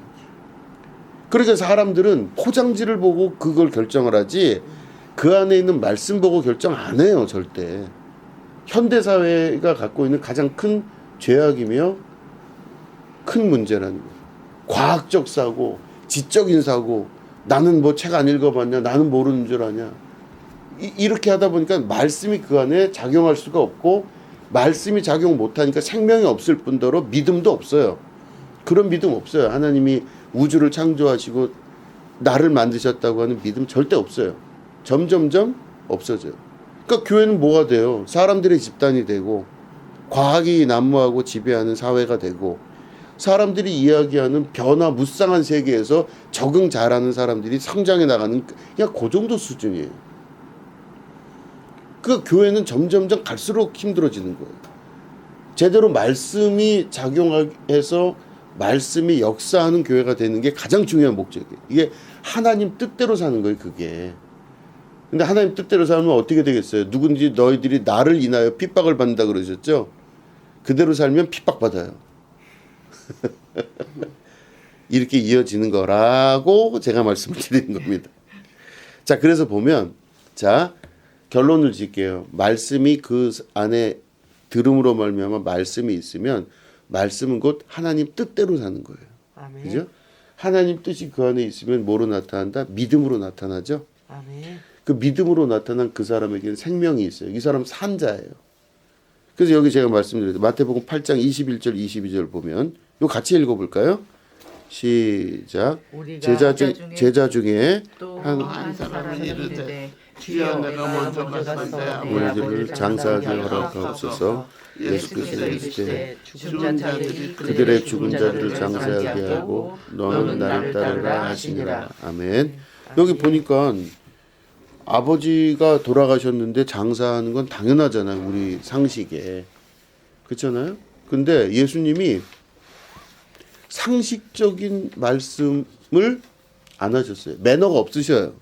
그러니까 사람들은 포장지를 보고 그걸 결정을 하지 그 안에 있는 말씀 보고 결정 안 해요. 절대. 현대 사회가 갖고 있는 가장 큰 죄악이며 큰 문제라는 거예요. 과학적 사고, 지적인 사고, 나는 뭐 책 안 읽어봤냐, 나는 모르는 줄 아냐. 이렇게 하다 보니까 말씀이 그 안에 작용할 수가 없고 말씀이 작용 못하니까 생명이 없을 뿐더러 믿음도 없어요. 그런 믿음 없어요. 하나님이 우주를 창조하시고 나를 만드셨다고 하는 믿음 절대 없어요. 점점점 없어져요. 그러니까 교회는 뭐가 돼요? 사람들의 집단이 되고 과학이 난무하고 지배하는 사회가 되고 사람들이 이야기하는 변화무쌍한 세계에서 적응 잘하는 사람들이 성장해 나가는 그냥 그 정도 수준이에요. 그 교회는 점점점 갈수록 힘들어지는 거예요. 제대로 말씀이 작용해서 말씀이 역사하는 교회가 되는 게 가장 중요한 목적이에요. 이게 하나님 뜻대로 사는 거예요, 그게. 근데 하나님 뜻대로 살면 어떻게 되겠어요? 누군지 너희들이 나를 인하여 핍박을 받는다 그러셨죠? 그대로 살면 핍박받아요. 이렇게 이어지는 거라고 제가 말씀을 드리는 겁니다. 자, 그래서 보면 자, 결론을 짓게요. 말씀이 그 안에 들음으로 말미암아 말씀이 있으면 말씀은 곧 하나님 뜻대로 사는 거예요. 아멘. 그죠? 하나님 뜻이 그 안에 있으면 뭐로 나타난다? 믿음으로 나타나죠. 아멘. 그 믿음으로 나타난 그 사람에게는 생명이 있어요. 이 사람 산자예요. 그래서 여기 제가 말씀드렸죠. 마태복음 8장 21절 22절 보면 이거 같이 읽어볼까요? 시작. 제자 중에 또 한 한 사람이 이르되 주여 내가 먼저 가서 우리들을 장사하게 허락하옵소서. 예수께서 이르시되 죽은 자들이 그들의 죽은 자들을 장사하게 하고 너는 나를 따르라 하시니라. 아멘. 여기 보니까 아버지가 돌아가셨는데 장사하는 건 당연하잖아요. 우리 상식에. 그렇잖아요. 근데 예수님이 상식적인 말씀을 안 하셨어요. 매너가 없으셔요.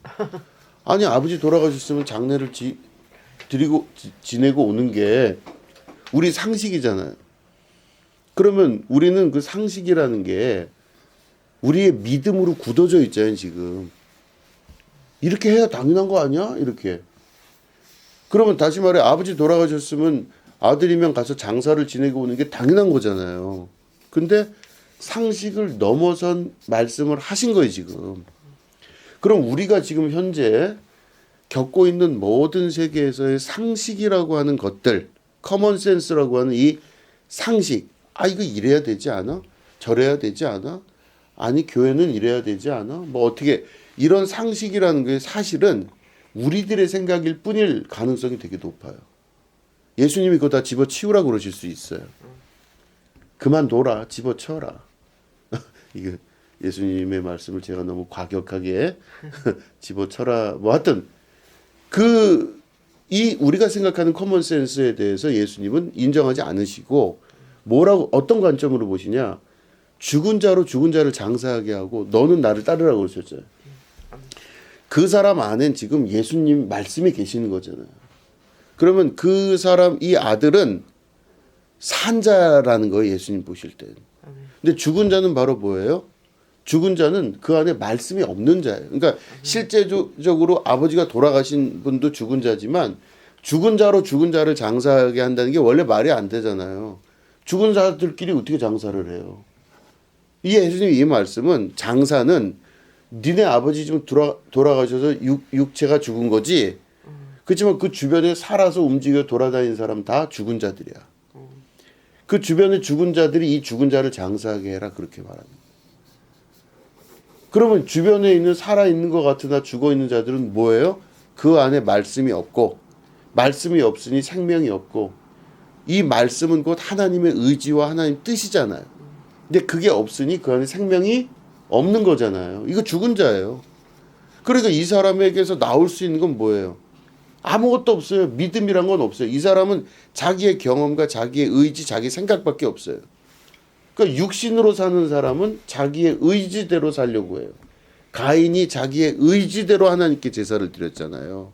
아니 아버지 돌아가셨으면 장례를 지내고 오는 게 우리 상식이잖아요. 그러면 우리는 그 상식이라는 게 우리의 믿음으로 굳어져 있잖아요. 지금. 이렇게 해야 당연한 거 아니야? 이렇게. 그러면 다시 말해 아버지 돌아가셨으면 아들이면 가서 장사를 지내고 오는 게 당연한 거잖아요. 근데 상식을 넘어선 말씀을 하신 거예요. 지금. 그럼 우리가 지금 현재 겪고 있는 모든 세계에서의 상식이라고 하는 것들, 커먼센스라고 하는 이 상식, 이거 이래야 되지 않아? 저래야 되지 않아? 아니 교회는 이래야 되지 않아? 뭐 어떻게 이런 상식이라는 게 사실은 우리들의 생각일 뿐일 가능성이 되게 높아요. 예수님이 그거 다 집어치우라고 그러실 수 있어요. 그만둬라, 집어쳐라. 이게 예수님의 말씀을 제가 너무 과격하게 집어쳐라. 뭐 하여튼 우리가 생각하는 커먼 센스에 대해서 예수님은 인정하지 않으시고 어떤 관점으로 보시냐? 죽은 자로 죽은 자를 장사하게 하고 너는 나를 따르라고 그러셨어요. 그 사람 안엔 지금 예수님 말씀이 계시는 거잖아요. 그러면 그 사람 이 아들은 산 자라는 거예요. 예수님 보실 때는. 근데 죽은 자는 바로 뭐예요? 죽은 자는 그 안에 말씀이 없는 자예요. 그러니까 실제적으로 아버지가 돌아가신 분도 죽은 자지만 죽은 자로 죽은 자를 장사하게 한다는 게 원래 말이 안 되잖아요. 죽은 자들끼리 어떻게 장사를 해요? 이 예수님 이 말씀은 장사는 니네 아버지 지금 돌아가셔서 육체가 죽은 거지. 그렇지만 그 주변에 살아서 움직여 돌아다니는 사람 다 죽은 자들이야. 그 주변에 죽은 자들이 이 죽은 자를 장사하게 해라 그렇게 말합니다. 그러면 주변에 있는 살아있는 것 같으나 죽어있는 자들은 뭐예요? 그 안에 말씀이 없고 말씀이 없으니 생명이 없고 이 말씀은 곧 하나님의 의지와 하나님 뜻이잖아요. 근데 그게 없으니 그 안에 생명이 없는 거잖아요. 이거 죽은 자예요. 그러니까 이 사람에게서 나올 수 있는 건 뭐예요? 아무것도 없어요. 믿음이란 건 없어요. 이 사람은 자기의 경험과 자기의 의지, 자기 생각밖에 없어요. 그러니까 육신으로 사는 사람은 자기의 의지대로 살려고 해요. 가인이 자기의 의지대로 하나님께 제사를 드렸잖아요.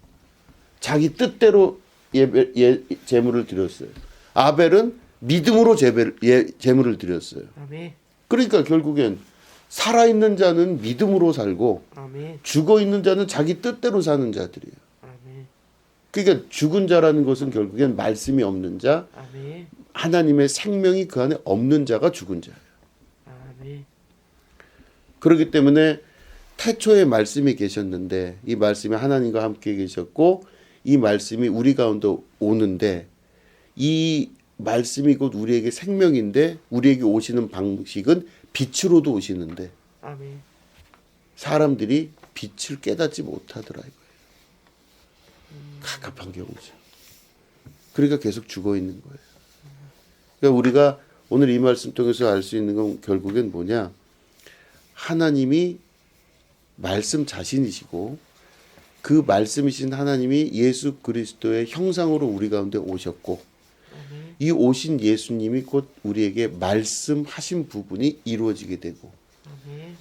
자기 뜻대로 제물을 드렸어요. 아벨은 믿음으로 제물을 드렸어요. 아멘. 그러니까 결국엔 살아있는 자는 믿음으로 살고 아멘. 죽어있는 자는 자기 뜻대로 사는 자들이에요. 아멘. 그러니까 죽은 자라는 것은 결국엔 말씀이 없는 자, 아멘. 하나님의 생명이 그 안에 없는 자가 죽은 자예요. 아멘. 그렇기 때문에 태초에 말씀이 계셨는데 이 말씀이 하나님과 함께 계셨고 이 말씀이 우리 가운데 오는데 이 말씀이 곧 우리에게 생명인데 우리에게 오시는 방식은 빛으로도 오시는데 아멘. 사람들이 빛을 깨닫지 못하더라 이거예요. 갑갑한 경우죠. 그러니까 계속 죽어 있는 거예요. 그러니까 우리가 오늘 이 말씀 통해서 알 수 있는 건 결국엔 뭐냐? 하나님이 말씀 자신이시고 그 말씀이신 하나님이 예수 그리스도의 형상으로 우리 가운데 오셨고 이 오신 예수님이 곧 우리에게 말씀하신 부분이 이루어지게 되고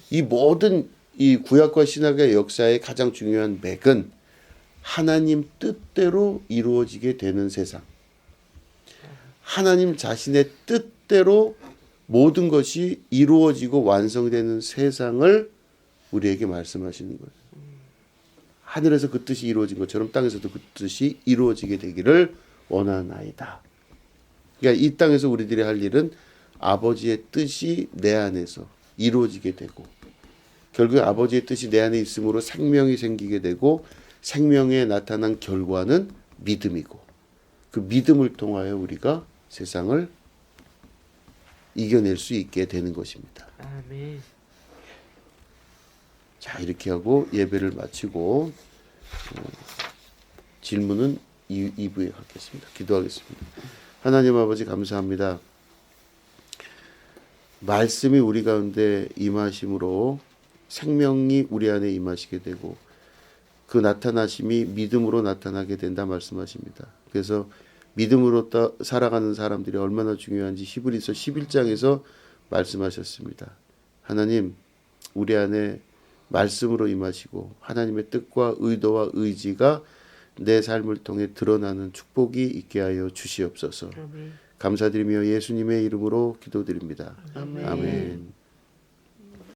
이 모든 이 구약과 신약의 역사의 가장 중요한 맥은 하나님 뜻대로 이루어지게 되는 세상. 하나님 자신의 뜻대로 모든 것이 이루어지고 완성되는 세상을 우리에게 말씀하시는 거예요. 하늘에서 그 뜻이 이루어진 것처럼 땅에서도 그 뜻이 이루어지게 되기를 원하나이다. 그러니까 이 땅에서 우리들이 할 일은 아버지의 뜻이 내 안에서 이루어지게 되고 결국 아버지의 뜻이 내 안에 있으므로 생명이 생기게 되고 생명에 나타난 결과는 믿음이고 그 믿음을 통하여 우리가 세상을 이겨낼 수 있게 되는 것입니다. 아멘. 자, 이렇게 하고 예배를 마치고 질문은 2부에 갖겠습니다. 기도하겠습니다. 하나님 아버지 감사합니다. 말씀이 우리 가운데 임하심으로 생명이 우리 안에 임하시게 되고 그 나타나심이 믿음으로 나타나게 된다 말씀하십니다. 그래서 믿음으로 살아가는 사람들이 얼마나 중요한지 히브리서 11장에서 말씀하셨습니다. 하나님 우리 안에 말씀으로 임하시고 하나님의 뜻과 의도와 의지가 내 삶을 통해 드러나는 축복이 있게 하여 주시옵소서. 아멘. 감사드리며 예수님의 이름으로 기도드립니다. 아멘. 아멘.